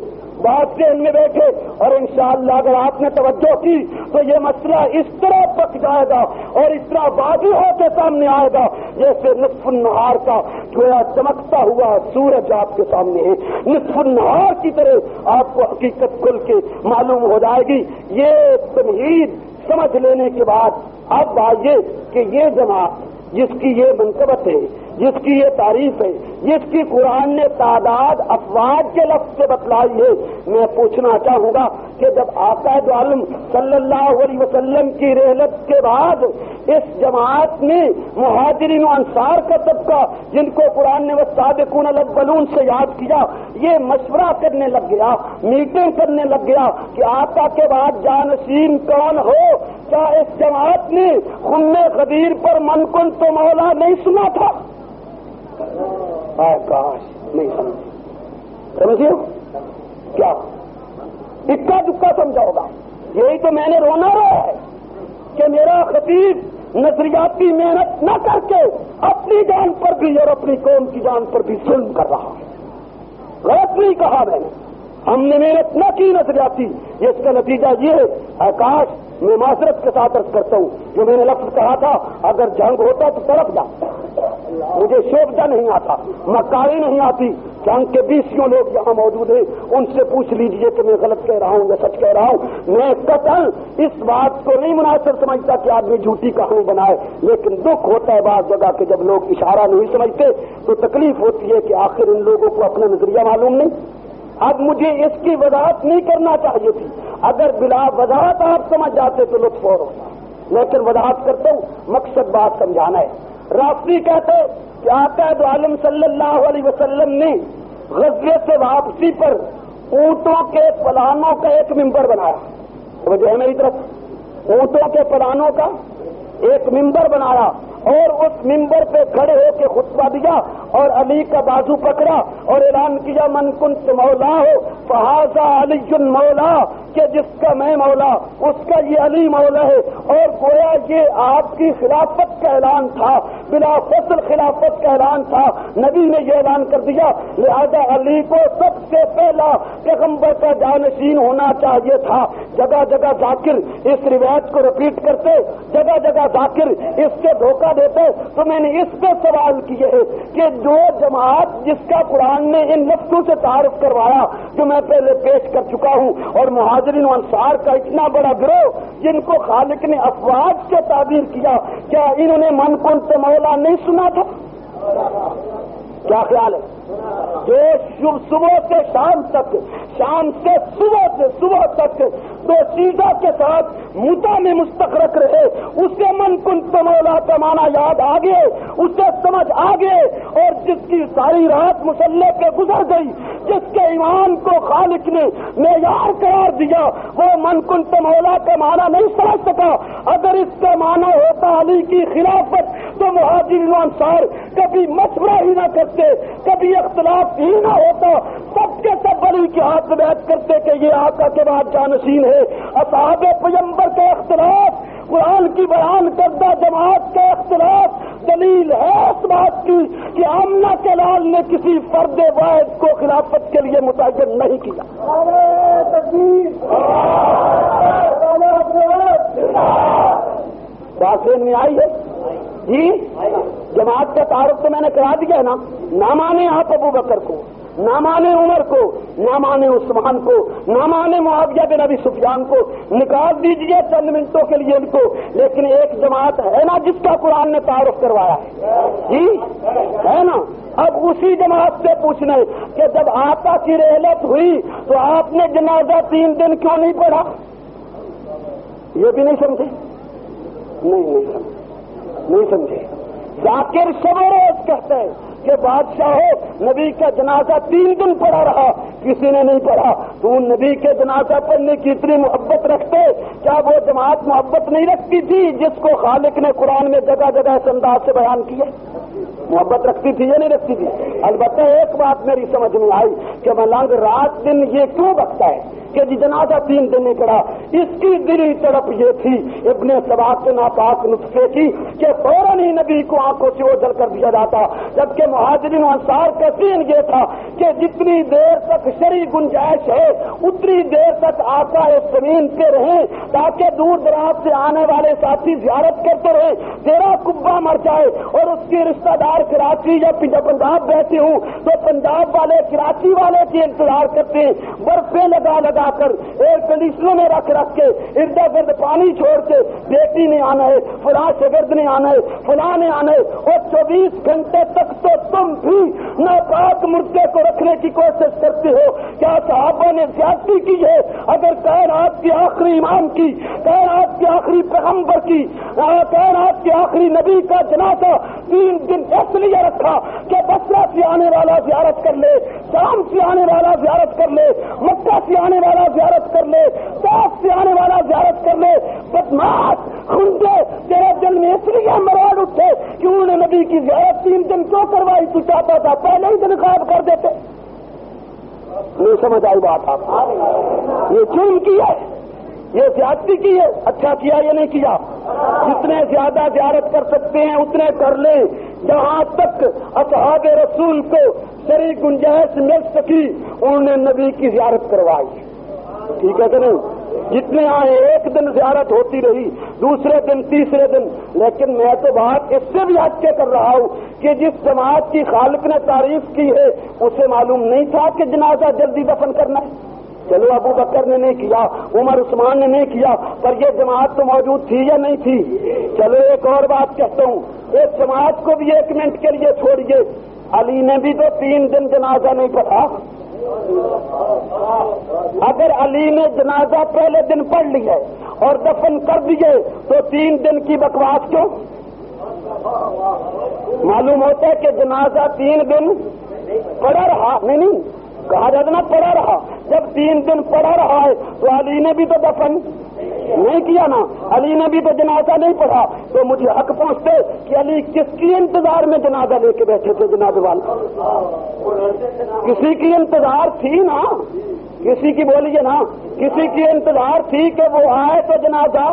بات ذہن میں بیٹھے اور انشاءاللہ اگر آپ نے توجہ کی تو یہ مسئلہ اس طرح پک جائے گا اور اس طرح واضح ہو کے سامنے آئے گا جیسے نصف النہار کا گویا چمکتا ہوا سورج آپ کے سامنے ہے، نصف النہار کی طرح آپ کو حقیقت کھل کے معلوم ہو جائے گی۔ یہ تمہید سمجھ لینے کے بعد اب آئیے کہ یہ جماعت جس کی یہ منقبت ہے، جس کی یہ تعریف ہے، جس کی قرآن نے تعداد افواج کے لفظ سے بتلائی ہے، میں پوچھنا چاہوں گا کہ جب آقا دو عالم صلی اللہ علیہ وسلم کی رحلت کے بعد اس جماعت نے مہاجرین و انصار کا طبقہ جن کو قرآن نے والسابقون الاولون سے یاد کیا، یہ مشورہ کرنے لگ گیا، میٹنگ کرنے لگ گیا کہ آقا کے بعد جانشین کون ہو؟ کیا اس جماعت نے خم غدیر پر من کن تو مولا نہیں سنا تھا؟ کاش نہیں سمجھے کیا اکا دکا سمجھا ہوگا۔ یہی تو میں نے رونا رہا ہے کہ میرا خطیب نظریاتی محنت نہ کر کے اپنی جان پر بھی اور اپنی قوم کی جان پر بھی ظلم کر رہا ہے۔ غلط نہیں کہا میں نے، ہم نے محنت نہ کی نظریاتی، اس کا نتیجہ یہ ہے کاش میں معذرت کے ساتھ عرض کرتا ہوں جو میں نے لفظ کہا تھا، اگر جنگ ہوتا تو طرف جا، مجھے شوبدہ نہیں آتا، مکاری نہیں آتی۔ جنگ کے 20 لوگ یہاں موجود ہیں، ان سے پوچھ لیجئے کہ میں غلط کہہ رہا ہوں یا سچ کہہ رہا ہوں۔ میں قطعاً اس بات کو نہیں مناسب سمجھتا کہ آدمی جھوٹی کہانی بنائے، لیکن دکھ ہوتا ہے بعض جگہ کہ جب لوگ اشارہ نہیں سمجھتے تو تکلیف ہوتی ہے کہ آخر ان لوگوں کو اپنا نظریہ معلوم نہیں۔ اب مجھے اس کی وضاحت نہیں کرنا چاہیے تھی، اگر بلا وضاحت آپ سمجھ جاتے تو لطف اور ہوتا، لیکن وضاحت کرتا ہوں، مقصد بات سمجھانا ہے۔ رافضی کہتے کہ آقا دو عالم صلی اللہ علیہ وسلم نے غزوے سے واپسی پر اونٹوں کے پلانوں کا ایک ممبر بنایا، توجہ ہے میری طرف، اونٹوں کے پلانوں کا ایک ممبر بنایا اور اس ممبر پہ کھڑے ہو کے خطبہ دیا اور علی کا بازو پکڑا اور اعلان کیا من کنت مولا ہو فہذا علی مولا، کہ جس کا میں مولا اس کا یہ علی مولا ہے۔ اور گویا یہ آپ کی خلافت کا اعلان تھا، بلا فصل خلافت کا اعلان تھا، نبی نے یہ اعلان کر دیا، لہذا علی کو سب سے پہلا پیغمبر کا جانشین ہونا چاہیے تھا۔ جگہ جگہ ذاکر اس روایت کو رپیٹ کرتے، جگہ جگہ ذاکر اس سے دھوکہ دیتے، تو میں نے اس پہ سوال کیے ہے کہ جو جماعت جس کا قرآن نے ان لفظوں سے تعارف کروایا جو میں پہلے پیش کر چکا ہوں، اور مہاجرین و انصار کا اتنا بڑا گروہ جن کو خالق نے افواج سے تعبیر کیا، کیا انہوں نے من کنت مولا نہیں سنا تھا؟ کیا خیال ہے؟ جو صبح سے شام تک، شام سے صبح تک تو سیدھا کے ساتھ مدعا میں مستغرق رہے، اسے من کنت مولا کا معنی یاد آ گئے، اسے سمجھ آ گئے، اور جس کی ساری رات مسلح پہ گزر گئی، جس کے ایمان کو خالق نے معیار قرار دیا، وہ من کنت مولا کا معنی نہیں سمجھ سکا۔ اگر اس کا معنی ہوتا علی کی خلافت تو مہاجرین و انصار کبھی مشورہ ہی نہ کرتے، کبھی اختلاف ہی نہ ہوتا، سب کے سب علی کے ہاتھ میں بیعت کرتے کہ یہ آقا کے بعد جانشین ہے۔ اصحاب پیغمبر کا اختلاف، قرآن کی بیان کردہ جماعت کا اختلاف دلیل ہے اس بات کی کہ آمنہ کے لال نے کسی فرد واحد کو خلافت کے لیے متعین نہیں کیا۔ بات میں آئی ہے جی، جماعت کا تعارف تو میں نے کرا دیا ہے نا، نہ مانے آپ ابو بکر کو، نہ مانے عمر کو، نہ مانے عثمان کو، نہ مانے معاویہ بن ابی سفیان کو، نکال دیجئے چند منٹوں کے لیے ان کو، لیکن ایک جماعت ہے نا جس کا قرآن نے تعارف کروایا ہے جی، ہے نا۔ اب اسی جماعت سے پوچھنا ہے کہ جب آقا کی رحلت ہوئی تو آپ نے جنازہ 3 دن کیوں نہیں پڑھا؟ یہ بھی نہیں سمجھے؟ نہیں سمجھے۔ ذاکر شب و روز کہتے ہیں کہ بادشاہ نبی کا جنازہ 3 دن پڑا رہا، کسی نے نہیں پڑھا، تو نبی کے جنازہ پڑھنے کی اتنی محبت رکھتے، کیا وہ جماعت محبت نہیں رکھتی تھی جس کو خالق نے قرآن میں جگہ جگہ اس انداز سے بیان کیا؟ محبت رکھتی تھی یا نہیں رکھتی تھی؟ البتہ ایک بات میری سمجھ میں آئی کہ ملنگ رات دن یہ کیوں بکتا ہے کہ جی جنازہ 3 دن نہیں پڑا، اس کی دلی تڑپ یہ تھی ابن سبا کے ناپاک نسخے کی کہ فوراً ہی نبی کو آنکھوں سے اوجھل کر دیا جاتا، جبکہ مہاجرین و انصار کا سین یہ تھا کہ جتنی دیر تک شرعی گنجائش ہے اتنی دیر تک آقا اس زمین پہ رہیں تاکہ دور دراز سے آنے والے ساتھی زیارت کرتے رہے، تیرا کبا مر جائے اور اس کی رشتہ دار کراچی یا پنجاب بیٹھے ہوں تو پنجاب والے کراچی والے کی انتظار کرتے ہیں، برفیں لگا لگا کر ایئر کنڈیشنوں میں رکھ رکھ کے ارد گرد پانی چھوڑ کے بیٹی نے آنا ہے، فلاں شگرد نے آنا ہے، فلاں نے آنا ہے، اور 24 گھنٹے تک تو تم بھی ناپاک مردے کو رکھنے کی کوشش کرتے ہو۔ کیا صحابہ نے زیادتی کی ہے؟ اگر کائنات کے آخری امام کی، کائنات کے آخری پیغمبر کی، کائنات کے آخری نبی کا جنازہ 3 دن اس لیے رکھا کہ بصرہ سے آنے والا زیارت کر لے، شام سے آنے والا زیارت کر لے، مکہ سے آنے والا زیارت کر لے، طائف سے آنے والا زیارت کر لے، بدماش خنڈے تیرے دل میں اس لیے مروڑ اٹھے کہ انہوں نے نبی کی زیارت 3 دن کیوں کروائی؟ تو چاہتا تھا پہلے ہی دن خواب کر دیتے۔ نہیں سمجھ آئی بات آپ؟ یہ چون کی ہے، یہ زیادتی کی ہے، اچھا کیا یہ نہیں کیا؟ جتنے زیادہ زیارت کر سکتے ہیں اتنے کر لیں، جہاں تک اصحاب رسول کو شرعی گنجائش مل سکی انہوں نے نبی کی زیارت کروائی، ٹھیک ہے کہ نہیں؟ جتنے آئے ایک دن زیارت ہوتی رہی، دوسرے دن، تیسرے دن، لیکن میں تو بات اس سے بھی ہٹ کے کر رہا ہوں کہ جس جماعت کی خالق نے تعریف کی ہے اسے معلوم نہیں تھا کہ جنازہ جلدی دفن کرنا ہے۔ چلو ابو بکر نے نہیں کیا، عمر عثمان نے نہیں کیا، پر یہ جماعت تو موجود تھی یا نہیں تھی؟ چلو ایک اور بات کہتا ہوں، اس جماعت کو بھی 1 منٹ کے لیے چھوڑیے، علی نے بھی تو 3 دن جنازہ نہیں پڑھا۔ اگر علی نے جنازہ پہلے دن پڑھ لیا اور دفن کر دیے تو 3 دن کی بکواس کیوں؟ معلوم ہوتا ہے کہ جنازہ 3 دن پڑا رہا، نہیں کہا جاتا نا پڑا رہا، جب 3 دن پڑا رہا ہے تو علی نے بھی تو دفن نہیں کیا نا، علی نے بھی تو جنازہ نہیں پڑھا، تو مجھے حق پہنچتے کہ علی کس کی انتظار میں جنازہ لے کے بیٹھے تھے؟ جنازے والا کسی کی انتظار تھی نا، کسی کی بولیے نا، کسی کی انتظار تھی کہ وہ آئے تو جنازہ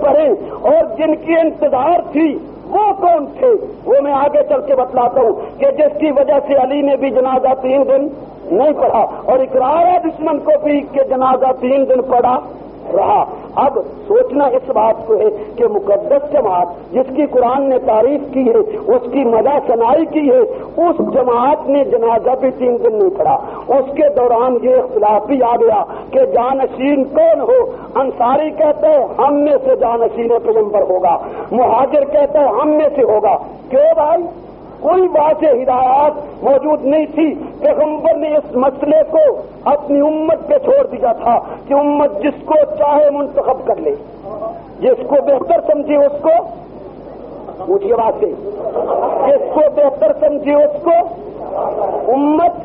پڑھے، اور جن کی انتظار تھی وہ کون تھے وہ میں آگے چل کے بتلاتا ہوں کہ جس کی وجہ سے علی نے بھی جنازہ 3 دن نہیں پڑھا، اور اقرار ہے دشمن کو بھی کہ جنازہ 3 دن پڑھا رہا۔ اب سوچنا اس بات کو ہے کہ مقدس جماعت جس کی قرآن نے تعریف کی ہے، اس کی مدح ثنائی کی ہے، اس جماعت نے جنازہ بھی 3 دن نہیں پڑھا۔ اس کے دوران یہ اختلاف بھی آ گیا کہ جانشین کون ہو؟ انصاری کہتے ہیں ہم میں سے جانشین پیغمبر ہوگا، مہاجر کہتے ہیں ہم میں سے ہوگا۔ کیوں بھائی؟ کوئی واضح ہدایات موجود نہیں تھی، پیغمبر نے اس مسئلے کو اپنی امت پہ چھوڑ دیا تھا کہ امت جس کو چاہے منتخب کر لے، جس کو بہتر سمجھے اس کو، پوچھیے بات سے، جس کو بہتر سمجھے اس کو امت،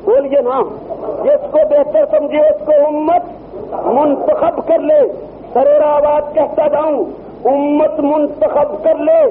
بولیے نا، جس کو بہتر سمجھے اس کو امت منتخب کر لے۔ سریرا آواز کہتا جاؤں، امت منتخب کر لے۔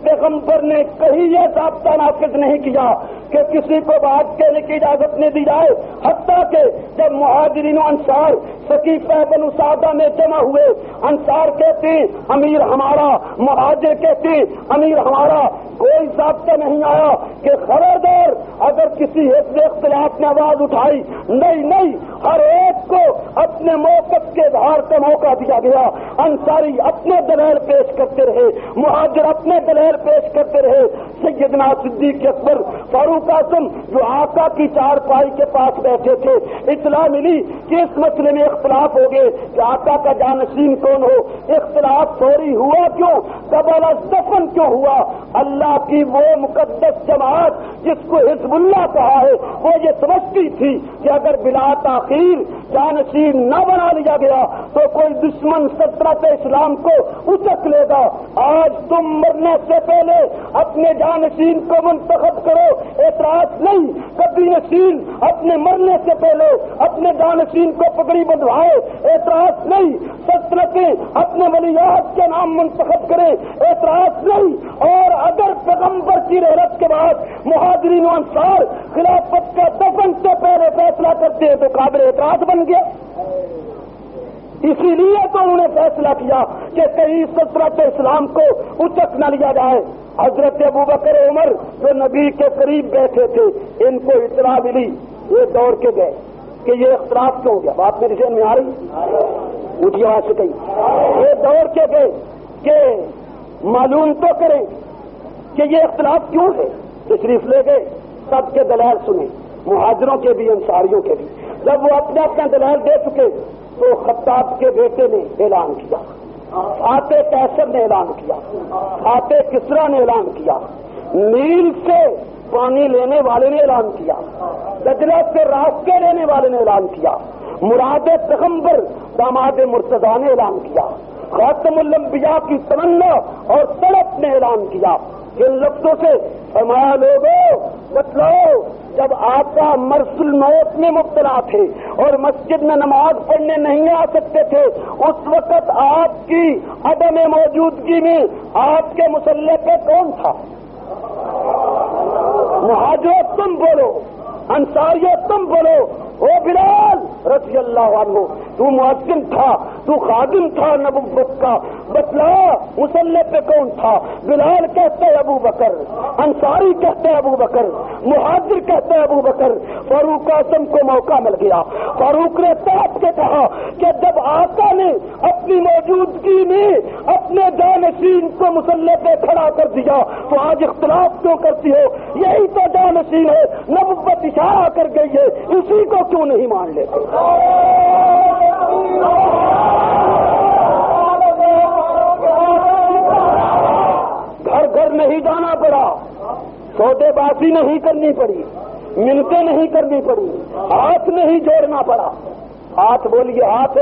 پیغمبر نے کہیں یہ ضابطہ نافذ نہیں کیا کہ کسی کو بات کہنے کی اجازت نہیں دی جائے، حتیٰ کہ جب مہاجرین و انصار سقیفہ بنو سعدہ میں جمع ہوئے، انصار کہتے ہیں امیر ہمارا، مہاجر کہتے ہیں امیر ہمارا، کوئی ضابطہ نہیں آیا کہ خبردار اگر کسی حزب اختلاف نے آواز اٹھائی، نہیں، ہر ایک کو اپنے موقف کے اظہار کا موقع دیا گیا۔ انصاری اپنے دلائل پیش کرتے رہے، مہاجر اپنے دلائل پیش کرتے رہے۔ سیدنا صدیق اکبر، فاروق اعظم جو آقا کی چارپائی کے پاس بیٹھے تھے، اطلاع ملی کہ اس مسئلے میں اختلاف ہو گئے کہ آقا کا جانشین کون ہو۔ اختلاف فوری ہوا کیوں؟ قبل دفن کیوں ہوا؟ اللہ کی وہ مقدس جماعت جس کو حزب اللہ کہا ہے، وہ یہ سمجھتی تھی کہ اگر بلا تاخیر جانشین نہ بنا لیا گیا تو کوئی دشمن سلطنت اسلام کو اچک لے گا۔ آج تم مرنے سے پہلے اپنے جانشین کو منتخب کرو، اعتراض نہیں۔ کبھی نشین اپنے مرنے سے پہلے اپنے جانشین کو پگڑی بندھوائے، اعتراض نہیں۔ سلطنتیں اپنے ولیات کے نام منتخب کرے، اعتراض نہیں۔ اور اگر پیغمبر کی رحلت کے بعد مہاجرین و انصار خلافت کا دفن سے پہلے فیصلہ کرتے ہیں تو قابل اعتراض بن گیا۔ اسی لیے تو انہوں نے فیصلہ کیا کہ کہیں سلطنت اسلام کو اچک نہ لیا جائے. حضرت ابوبکر عمر جو نبی کے قریب بیٹھے تھے، ان کو اطلاع ملی، یہ دوڑ کے گئے کہ یہ اختلاف کیوں ہو گیا. بات میری ذہن میں آ رہی؟ اٹھی آواز سے کہیں. یہ دوڑ کے گئے کہ معلوم تو کریں کہ یہ اختلاف کیوں ہے. تشریف لے گئے، سب کے دلائل سنے، مہاجروں کے بھی انصاریوں کے بھی. جب وہ اپنے اپنے دلائل دے چکے تو خطاب کے بیٹے نے اعلان کیا، فاتح قیصر نے اعلان کیا، فاتح کسرا نے اعلان کیا، نیل سے پانی لینے والے نے اعلان کیا، دجلہ سے راستے لینے والے نے اعلان کیا، مراد پیغمبر داماد مرتضیٰ نے اعلان کیا، خاتم الانبیاء کی تمنا اور طلب نے اعلان کیا. ان لفظوں سے فرمایا لوگوں بتلاؤ، جب آقا مرض الموت میں مبتلا تھے اور مسجد میں نماز پڑھنے نہیں آ سکتے تھے، اس وقت آپ کی عدم موجودگی میں آپ کے مصلی پہ کون تھا؟ مہاجرو تم بولو، انصاریو تم بولو. او بلال رضی اللہ عنہ، تو مؤذن تھا، تو خادم تھا نبوت کا، بتلا مصلی پہ کون تھا؟ بلال کہتے ہیں ابو بکر، انصاری کہتے ہیں ابو بکر، مہاجر کہتے ہیں ابو بکر. فاروق اعظم کو موقع مل گیا. فاروق نے تاپ کے کہا کہ جب آقا نے اپنی موجودگی میں اپنے جانشین کو مصلی پہ کھڑا کر دیا تو آج اختلاف کیوں کرتی ہو؟ یہی تو جانشین ہے، نبوت اشارہ کر گئی ہے، اسی کو کیوں نہیں مان لیتے؟ گھر گھر نہیں جانا پڑا، سودے بازی نہیں کرنی پڑی، منتیں نہیں کرنی پڑی، ہاتھ نہیں جوڑنا پڑا. ہاتھ بولیے، ہاتھ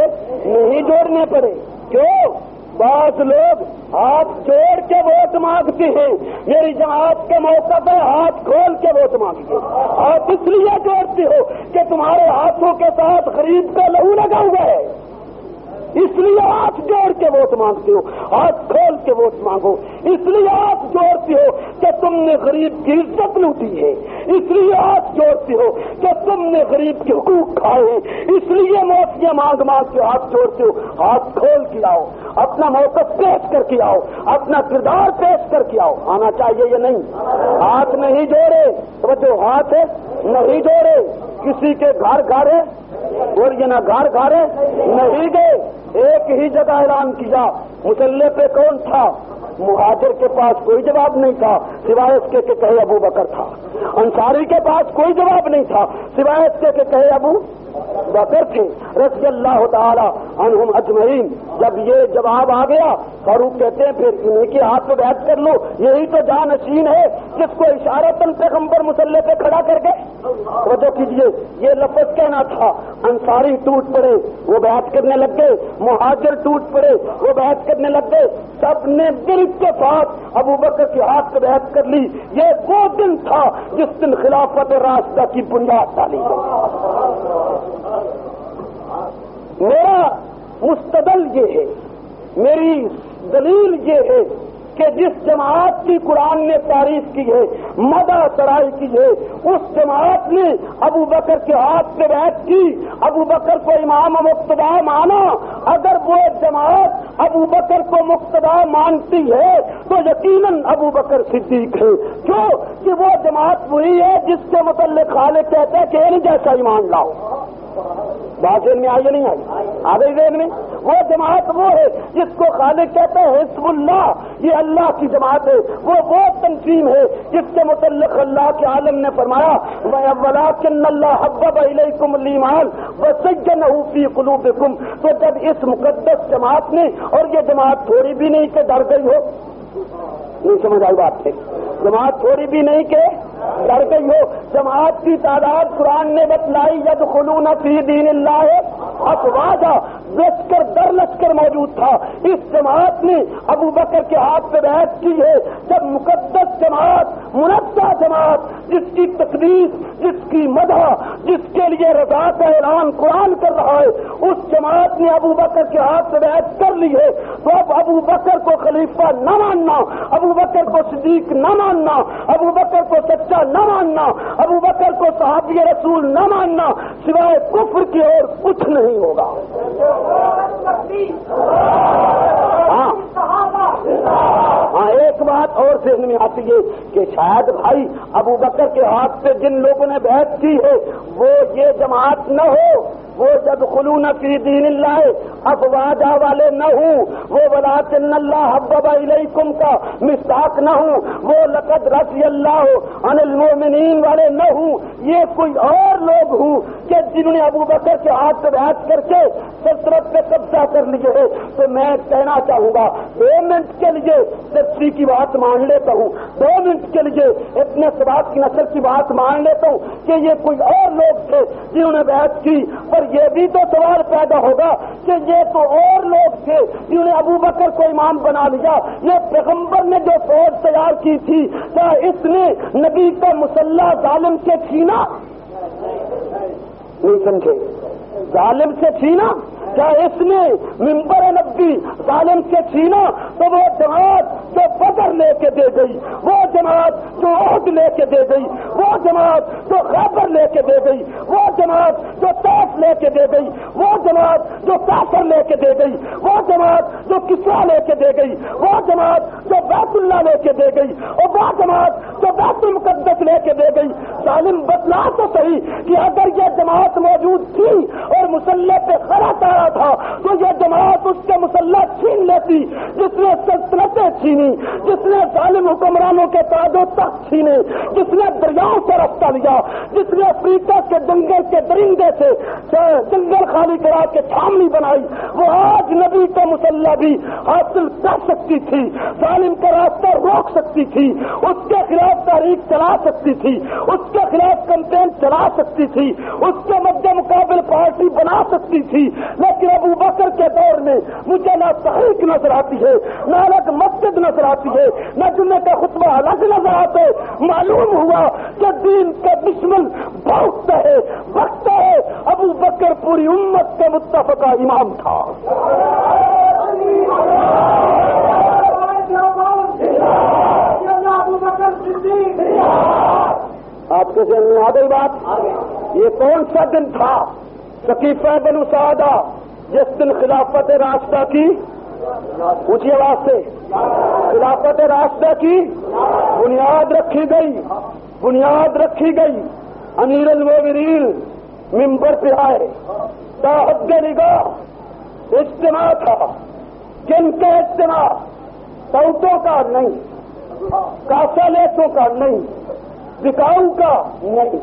نہیں جوڑنے پڑے. کیوں؟ بعض لوگ ہاتھ جوڑ کے ووٹ مانگتے ہیں. میری جماعت کے موقع پہ ہاتھ کھول کے ووٹ مانگتے ہیں. آپ اس لیے جوڑتے ہو کہ تمہارے ہاتھوں کے ساتھ غریب کا لہو لگا ہوا ہے، اس لیے ہاتھ جوڑ کے ووٹ مانگتے ہو. ہاتھ کھول کے ووٹ مانگو، اس لیے ہاتھ جوڑتے ہو کہ تم نے غریب کی عزت لوٹی ہے، اس لیے ہاتھ جوڑتے ہو کہ تم نے غریب کے حقوق کھائے ہیں، اس لیے معافیاں مانگ مانگ کے ہاتھ جوڑتے ہو. ہاتھ کھول کے آؤ، اپنا موقف پیش کر کے آؤ، اپنا کردار پیش کر کے آؤ. آنا چاہیے یا نہیں؟ ہاتھ نہیں جوڑے تو جو ہاتھ نہیں جوڑے، کسی کے گھر گھارے اور یہ نہ گھر گھارے نہیں گئے. ایک ہی جگہ اعلان کیا. مصلی پہ کون تھا؟ مہاجر کے پاس کوئی جواب نہیں تھا سوائے اس کے کہ کہے ابو بکر تھا. انصاری کے پاس کوئی جواب نہیں تھا سوائے اس کے کہ کہے ابو بکر تھے رضی اللہ تعالی عنہم اجمعین. جب یہ جواب آ گیا، فاروق کہتے ہیں پھر انہیں کے ہاتھ پہ بیعت کر لو، یہی تو جانشین ہے جس کو اشارتاً پیغمبر مصلی پہ کھڑا کر کے. توجہ کیجیے، یہ لفظ کہنا تھا. انصاری ٹوٹ پڑے، وہ بیعت کرنے لگ گئے. مہاجر ٹوٹ پڑے، وہ بیعت کرنے لگ گئے. سب نے دل کے ساتھ ابو بکر کے ہاتھ پہ بیعت کر لی. یہ وہ دن تھا جس دن خلافت راشدہ کی بنیاد ڈالی گئی. میرا مستدل یہ ہے، میری دلیل یہ ہے کہ جس جماعت کی قرآن نے تعریف کی ہے، مدح سرائی کی ہے، اس جماعت نے ابو بکر کے ہاتھ پہ بیعت کی، ابو بکر کو امام مقتدی مانا. اگر وہ جماعت ابو بکر کو مقتدی مانتی ہے تو یقیناً ابو بکر صدیق ہے. کیوں کہ وہ جماعت وہی ہے جس کے متعلق خالق کہتے ہیں کہ ان جیسا ایمان لاؤ. بات ذہن میں آئی یا نہیں آئی؟ آ گئی ذہن میں؟ وہ جماعت وہ ہے جس کو خالق کہتے ہیں حزب اللہ، یہ اللہ کی جماعت ہے. وہ تنظیم ہے جس کے متعلق اللہ کے عالم نے فرمایا وَلَٰكِنَّ اللَّهَ حَبَّبَ إِلَيْكُمُ الْإِيمَانَ وَزَيَّنَهُ فِي قُلُوبِكُمْ. تو جب اس مقدس جماعت نے، اور یہ جماعت تھوڑی بھی نہیں کہ ڈر گئی ہو، نہیں سمجھ آئی بات ہے، جماعت تھوڑی بھی نہیں کہ ڈر گئی ہو. جماعت کی تعداد قرآن نے بتلائی یدخلون فی دین اللہ افواجا، لشکر در لشکر موجود تھا. اس جماعت نے ابو بکر کے ہاتھ پہ بیعت کی ہے. جب مقدس جماعت، منزہ جماعت، جس کی تقدیس، جس کی مدح، جس کے لیے رضا کا اعلان قرآن کر رہا ہے، اس جماعت نے ابو بکر کے ہاتھ پہ بیعت کر لی ہے، تو اب ابو بکر کو خلیفہ نہ ماننا، ابو بکر کو صدیق نہ ماننا، ابو بکر کو سچا نہ ماننا، ابو بکر کو صحابی رسول نہ ماننا، سوائے کفر کی اور کچھ نہیں ہوگا. ہاں ایک بات اور ذہن میں آتی ہے کہ شاید بھائی ابو بکر کے ہاتھ سے جن لوگوں نے بیعت کی ہے وہ یہ جماعت نہ ہو، وہ جب خلون فی دین اللہ افواجا والے نہ ہوں، وہ ولکن اللہ حبب الیکم کا مصداق نہ ہوں، وہ لقد رضی اللہ عن المؤمنین والے نہ ہوں، یہ کوئی اور لوگ ہوں کہ جنہوں نے ابو بکر کے ہاتھ سے بیعت کر کے سلطنت پہ قبضہ کر لیے ہے۔ تو میں کہنا چاہوں گا 2 منٹ کے لیے تفصیل کی بات مان لیتا ہوں، 2 منٹ کے لیے اتنے سبات کی نسل کی بات مان لیتا ہوں کہ یہ کوئی اور لوگ تھے جنہوں نے بیعت کی، پر یہ بھی تو سوال پیدا ہوگا کہ یہ تو اور لوگ تھے جنہوں نے ابو بکر کو امام بنا لیا۔ یہ پیغمبر نے جو فوج تیار کی تھی کیا اس نے نبی کا مسلح ظالم سے چھینا؟ نہیں سمجھے؟ ظالم سے چھینا؟ کیا اس نے ممبر نبی ظالم سے چھینا؟ تو وہ جماعت جو بدر لے کے دے گئی، وہ جماعت جو عہد لے کے دے گئی، وہ جماعت جو خیبر لے کے دے گئی، وہ جماعت جو طائف لے کے دے گئی، وہ جماعت جو کافر لے کے دے گئی، وہ جماعت جو کسرا لے کے دے گئی، وہ جماعت جو بیت اللہ لے کے دے گئی، اور وہ جماعت جو بیت المقدس لے کے دے گئی۔ ظالم بتلا تو صحیح کہ اگر یہ جماعت موجود تھی اور مسلح پہ خرچ آ رہا تھا تو یہ جماعت اس کے مسلح چھین لیتی، جس نے سلطنتیں چھینی، جس نے ظالم حکمرانوں کے تاج و تخت چھینے، جس نے دریاؤں سے رفتہ لیا، جس نے افریقہ کے جنگل کے درندے سے جنگل خالی کرا کے چھامنی بنائی، وہ آج نبی کا مسلح بھی حاصل کر سکتی تھی، ظالم کا راستہ روک سکتی تھی، اس کے خلاف تحریک چلا سکتی تھی، اس کے خلاف کمپین چلا سکتی تھی، اس کے مد مقابل پارٹی بنا سکتی تھی۔ لیکن ابو بکر کے دور میں مجھے نہ تحریک نظر آتی ہے، نہ الگ مسجد نظر آتی ہے، نہ جمعے کا خطبہ الگ نظر آتے۔ معلوم ہوا کہ دین کا دشمن بھوکتا ہے، بکتا ہے۔ ابو بکر پوری امت کے متفقہ امام تھا۔ آپ کے ذہن میں آ گئی بات؟ یہ کون سا دن تھا؟ سقیفہ بنو سعدہ، جس دن خلافت راشدہ کی، اونچی آواز سے، خلافت راشدہ کی بنیاد رکھی گئی، بنیاد رکھی گئی۔ امیر المومنین ممبر پہ آئے، تاحد نگاہ اجتماع تھا۔ کن کا اجتماع؟ سعودوں کا نہیں، کاسا لیسوں کا نہیں، بکاؤ کا نہیں،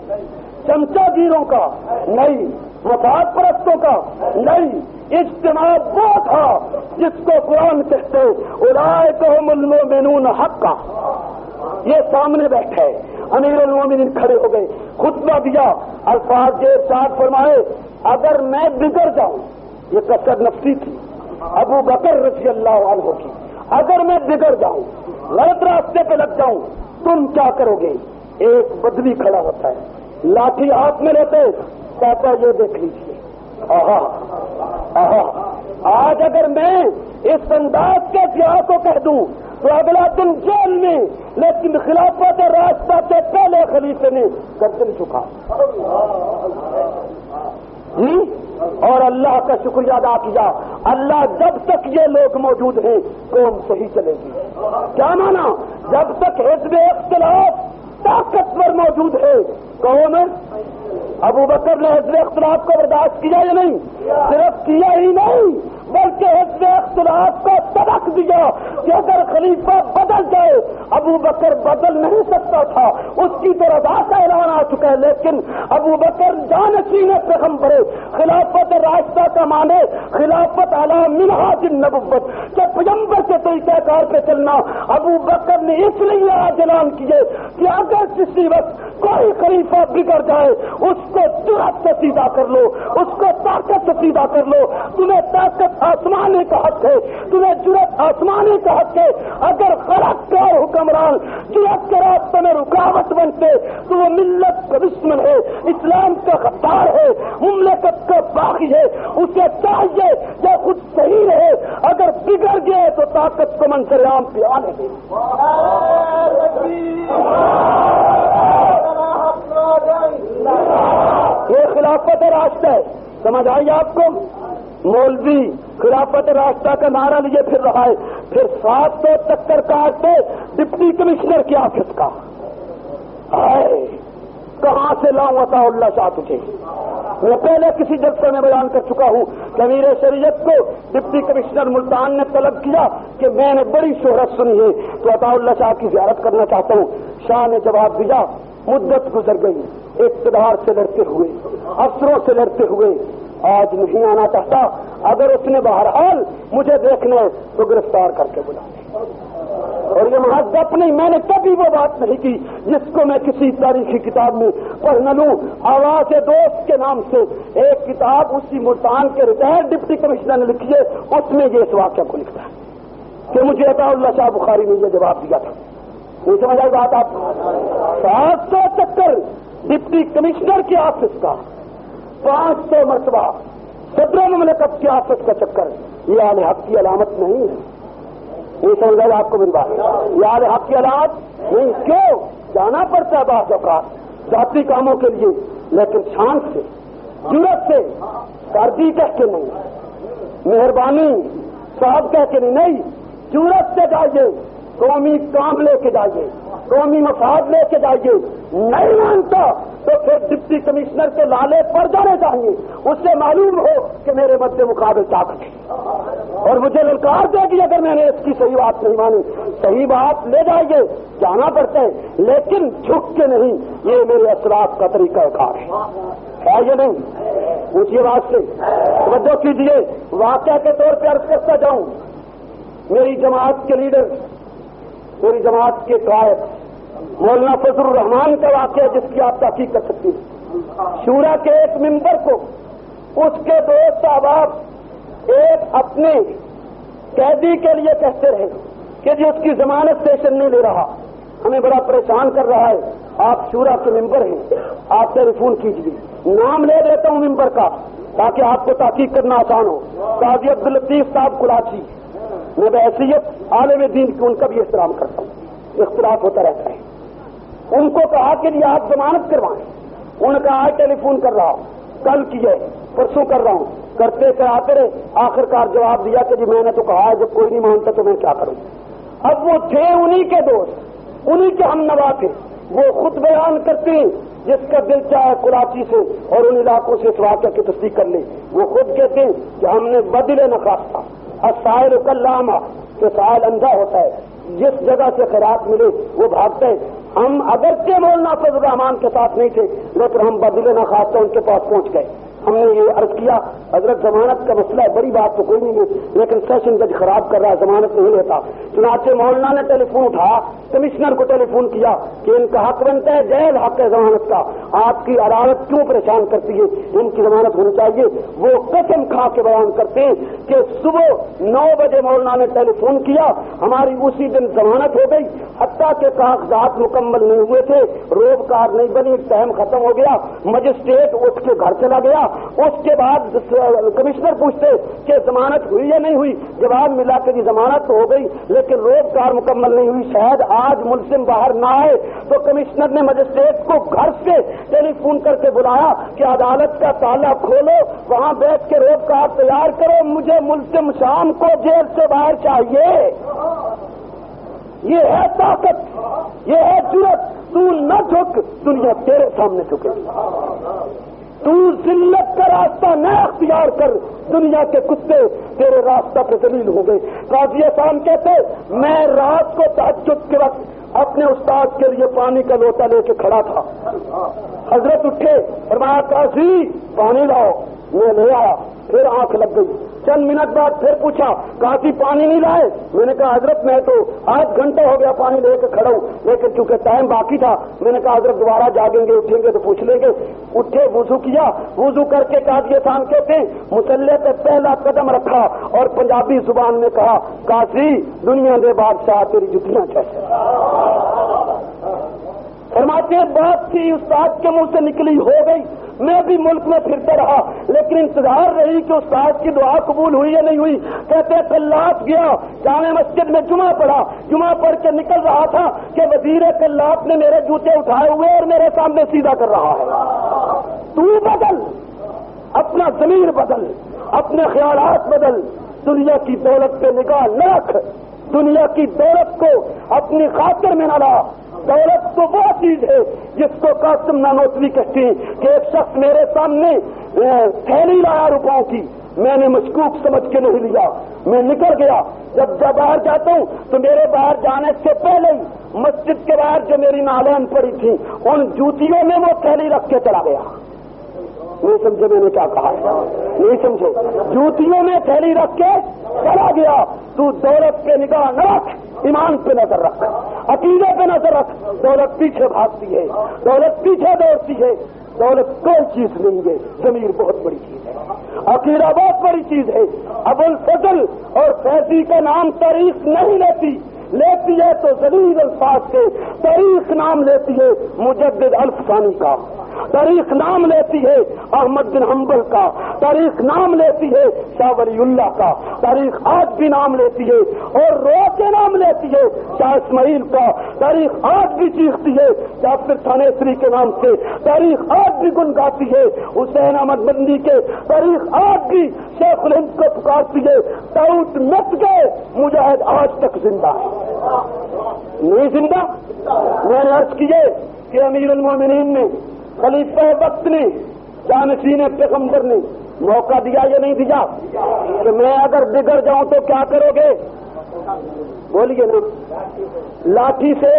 چمچا گیروں کا نہیں، مفاد پرستوں کا نہیں۔ اجتماع وہ تھا جس کو قرآن کہتے اولئک ھم المؤمنون حقا۔ یہ سامنے بیٹھے امیر المومنین کھڑے ہو گئے، خطبہ دیا، الفاظ کے ارشاد فرمائے اگر میں بگڑ جاؤں، یہ کثرت نفسی تھی ابو بکر رضی اللہ عنہ کی، اگر میں بگڑ جاؤں، غلط راستے پہ لگ جاؤں، تم کیا کرو گے؟ ایک بدوی کھڑا ہوتا ہے، لاٹھی ہاتھ میں لیتے، کہتا یہ دیکھ لیجیے، آہا آہا آج اگر میں اس انداز کے سیاح کو کہہ دوں تو اگلا دن جیل میں، لیکن خلافت راستہ سے پہلے خلیفے نے گردن جھکا اور اللہ کا شکریہ ادا کیا۔ اللہ جب تک یہ لوگ موجود ہیں قوم صحیح چلے گی۔ کیا مانا؟ جب تک حزب اختلاف طاقتور موجود ہے قوم۔ ابو بکر نے حزب اختلاف کو برداشت کیا یا نہیں؟ صرف کیا ہی نہیں بلکہ حزب اختلاف کو سبق دیا کہ اگر خلیفہ بدل جائے، ابو بکر بدل نہیں سکتا تھا، اس کی تو رضا کا اعلان آ چکا ہے، لیکن ابو بکر جانشین پیغمبر، خلافت راستہ کا مانے خلافت علی منہاج النبوت، کہ پیغمبر کے طریقہ کار پہ چلنا۔ ابو بکر نے اس لیے آج اعلان کیے کہ اگر کسی وقت کوئی خلیفہ بگڑ جائے اس کو جرأت سے سیدھا کر لو، اس کو طاقت سے سیدھا کر لو۔ تمہیں طاقت آسمانے کا حق ہے، تمہیں جرأت آسمانے کا حق ہے۔ اگر غلط کار حکمران جرأت کے راستے میں رکاوٹ بنتے تو وہ ملت کا دشمن ہے، اسلام کا غدار ہے، مملکت کا باغی ہے۔ اسے چاہیے کہ خود صحیح رہے، اگر بگڑ گئے تو طاقت کو منظر عام پہ آنے دے۔ یہ خلافت راستہ ہے، سمجھ آئی آپ کو؟ مولوی خلافت راستہ کا نعرہ لیے پھر رہا ہے، پھر 700 چکر کاٹتے ڈپٹی کمشنر کے آفس کا. کہاں سے لاؤں عطا اللہ شاہ تجھے؟ میں پہلے کسی جلسے میں بیان کر چکا ہوں کہ امیر شریعت کو ڈپٹی کمشنر ملتان نے طلب کیا کہ میں نے بڑی شہرت سنی ہے تو عطا اللہ شاہ کی زیارت کرنا چاہتا ہوں. شاہ نے جواب دیا مدت گزر گئی، اقتدار سے لڑتے ہوئے، افسروں سے لڑتے ہوئے، آج نہیں آنا چاہتا. اگر اس نے بہرحال مجھے دیکھنا ہے تو گرفتار کر کے بلا. اور یہ محض نہیں، میں نے کبھی وہ بات نہیں کی جس کو میں کسی تاریخی کتاب میں پڑھ نہ لوں. آواز دوست کے نام سے ایک کتاب اسی ملتان کے ریٹائرڈ ڈپٹی کمشنر نے لکھی ہے، اس میں یہ اس واقعہ کو لکھتا ہے کہ مجھے عطا اللہ شاہ بخاری نے یہ جواب دیا تھا. نہیں سمجھ آئی بات آپ؟ 700 چکر ڈپٹی کمشنر کے آفس کا، 500 مرتبہ صدر مملکت کے آفس کا چکر، یہ اہل حق کی علامت نہیں ہے. یہ سمجھ آئے آپ کو میری بات؟ یہ اہل حق کی علامت نہیں. کیوں جانا پڑتا ہے بعض اوقات ذاتی کاموں کے لیے، لیکن شان سے، جرأت سے، کردی کہہ کے نہیں، مہربانی صاحب کہہ کے نہیں، جرأت سے جائیے، قومی کام لے کے جائیے، قومی مفاد لے کے جائیے. نہیں مانتا تو پھر ڈپٹی کمشنر کے لالے پڑ جانے چاہیے، اس سے معلوم ہو کہ میرے مد مقابل طاقت ہے اور مجھے للکار دے گی اگر میں نے اس کی صحیح بات نہیں مانی. صحیح بات لے جائیے، جانا پڑتا ہے لیکن جھک کے نہیں. یہ میرے اسلاف کا طریقہ کار ہے یہ نہیں. پوچھیے بات سے توجہ کیجیے. واقعہ کے طور پہ عرض کرتا جاؤں، میری جماعت کے لیڈر، میری جماعت کے قائد مولانا فضل الرحمان کا واقعہ جس کی آپ تحقیق کر سکتی ہیں. شورا کے ایک ممبر کو اس کے دوست احباب ایک اپنے قیدی کے لیے کہتے رہے کہ جی اس کی ضمانت سیشن نہیں لے رہا، ہمیں بڑا پریشان کر رہا ہے. آپ شورا کے ممبر ہیں، آپ ٹیلی فون کیجیے. نام لے دیتا ہوں ممبر کا تاکہ آپ کو تحقیق کرنا آسان ہو. قاضی عبداللطیف صاحب کلاچی. میں بحیثیت عالم دین کی ان کا بھی احترام کرتا ہوں، اختلاف ہوتا رہتا ہے. ان کو کہا کہ جی آپ ضمانت کروائیں. انہوں نے کہا ٹیلی فون کر رہا ہوں، کل کیے، پرسوں کر رہا ہوں، کرتے کراتے رہے. آخرکار جواب دیا کہ جی میں نے تو کہا ہے جب کوئی نہیں مانتا تو میں کیا کروں. اب وہ تھے انہی کے دوست، انہی کے ہم نوا تھے. وہ خود بیان کرتے ہیں جس کا دل چاہے کراچی سے اور ان علاقوں سے اس واقعہ کی تصدیق کر لے. وہ خود کہتے ہیں کہ ہم نے بدل نخواستہ السائل کلامہ کہ سائل اندھا ہوتا ہے، جس جگہ سے خیرات ملے وہ بھاگتے ہیں. ہم اگرچہ مولانا فضل الرحمان کے ساتھ نہیں تھے لیکن ہم بدل نخواستہ ان کے پاس پہنچ گئے. ہم نے یہ عرض کیا حضرت ضمانت کا مسئلہ ہے، بڑی بات تو کوئی نہیں ہے لیکن سیشن جج خراب کر رہا ہے، ضمانت نہیں لیتا. چنانچہ مولانا نے ٹیلی فون اٹھا کمشنر کو ٹیلی فون کیا کہ ان کا حق بنتا ہے، جائز حق ہے ضمانت کا، آپ کی عدالت کیوں پریشان کرتی ہے، ان کی ضمانت ہونی چاہیے. وہ قسم کھا کے بیان کرتے ہیں کہ صبح 9 بجے مولانا نے ٹیلی فون کیا، ہماری اسی دن ضمانت ہو گئی، حتیٰ کہ کاغذات مکمل نہیں ہوئے تھے، روبکار نہیں بنی، ٹائم ختم ہو گیا، مجسٹریٹ اٹھ کے گھر چلا گیا. اس کے بعد کمشنر پوچھتے کہ ضمانت ہوئی یا نہیں ہوئی، جواب ملا کہ ضمانت تو ہو گئی لیکن روبکار مکمل نہیں ہوئی، شاید آج ملزم باہر نہ آئے. تو کمشنر نے مجسٹریٹ کو گھر سے ٹیلی فون کر کے بلایا کہ عدالت کا تالا کھولو، وہاں بیٹھ کے روبکار تیار کرو، مجھے ملزم شام کو جیل سے باہر چاہیے. یہ ہے طاقت، یہ ہے جرأت. تو نہ جھک، دنیا تیرے سامنے جھکے. تو ذلت کا راستہ نہ اختیار کر، دنیا کے کتے تیرے راستہ پہ ذلیل ہو گئے. قاضی احسان کہتے میں رات کو تہجد کے وقت اپنے استاد کے لیے پانی کا لوٹا لے کے کھڑا تھا. حضرت اٹھے، فرمایا قاضی پانی لاؤ. میں لے آیا، پھر آنکھ لگ گئی. چند منٹ بعد پھر پوچھا قاضی پانی نہیں لائے. میں نے کہا حضرت میں تو 8 گھنٹہ ہو گیا پانی لے کے کھڑا ہوں، لیکن چونکہ ٹائم باقی تھا میں نے کہا حضرت دوبارہ جاگیں گے اٹھیں گے تو پوچھ لیں گے. اٹھے، وضو کیا، وضو کر کے قاضی احسان کہتے ہیں مسلح پہ پہلا قدم رکھا اور پنجابی زبان میں کہا قاضی دنیا دے بادشاہ تیری جتیاں کیسے. فرماتے بات تھی استاد کے منہ سے نکلی ہو گئی. میں بھی ملک میں پھرتا رہا لیکن انتظار رہی کہ استاد کی دعا قبول ہوئی یا نہیں ہوئی. کہتے کلات گیا، جامع مسجد میں جمعہ پڑھا، جمعہ پڑھ کے نکل رہا تھا کہ وزیر کلات نے میرے جوتے اٹھائے ہوئے اور میرے سامنے سیدھا کر رہا ہے. تو بدل، اپنا ضمیر بدل، اپنے خیالات بدل، دنیا کی دولت پہ نگاہ نہ رکھ، دنیا کی دولت کو اپنی خاطر میں نہ لا۔ دولت تو وہ چیز ہے جس کو قاسم نانوتوی کہتے ہیں کہ ایک شخص میرے سامنے تھیلی لایا روپوں کی، میں نے مشکوک سمجھ کے نہیں لیا، میں نکل گیا۔ جب باہر جاتا ہوں تو میرے باہر جانے سے پہلے ہی مسجد کے باہر جو میری نالین پڑی تھی ان جوتیوں میں وہ تھیلی رکھ کے چلا گیا۔ نہیں سمجھے میں نے کیا کہا؟ نہیں سمجھے؟ جوتیوں میں تھیلی رکھ کے چلا گیا۔ تو دولت پہ نگاہ نہ رکھ، ایمان پہ نظر رکھ، عقیدے پہ نظر رکھ۔ دولت پیچھے بھاگتی ہے، دولت پیچھے دوڑتی ہے، دولت کوئی چیز نہیں ہے، ضمیر بہت بڑی چیز ہے، عقیدہ بہت بڑی چیز ہے۔ ابو الفضل اور فیضی کا نام تاریخ نہیں لیتی ہے تو ذلیل الفاظ سے تاریخ نام لیتی ہے مجدد الفسانی کا، تاریخ نام لیتی ہے احمد بن حنبل کا، تاریخ نام لیتی ہے شاہ ولی اللہ کا، تاریخ آج بھی نام لیتی ہے اور رو کے نام لیتی ہے شاہ اسماعیل کا، تاریخ آج بھی چیختی ہے جعفر تھانیسری کے نام سے، تاریخ آج بھی گنگاتی ہے حسین احمد بندی کے، تاریخ آج بھی شیخ الہند کو پکارتی ہے۔ ٹاؤٹ مت گئے، مجاہد آج تک زندہ ہے، نہیں زندہ؟ میں نے عرض کیے کہ امیر المومنین نے، خلیفہ وقت نے، جانشین پیغمبر نے موقع دیا یا نہیں دیا کہ میں اگر بگڑ جاؤں تو کیا کرو گے؟ بولیے نا۔ لاٹھی سے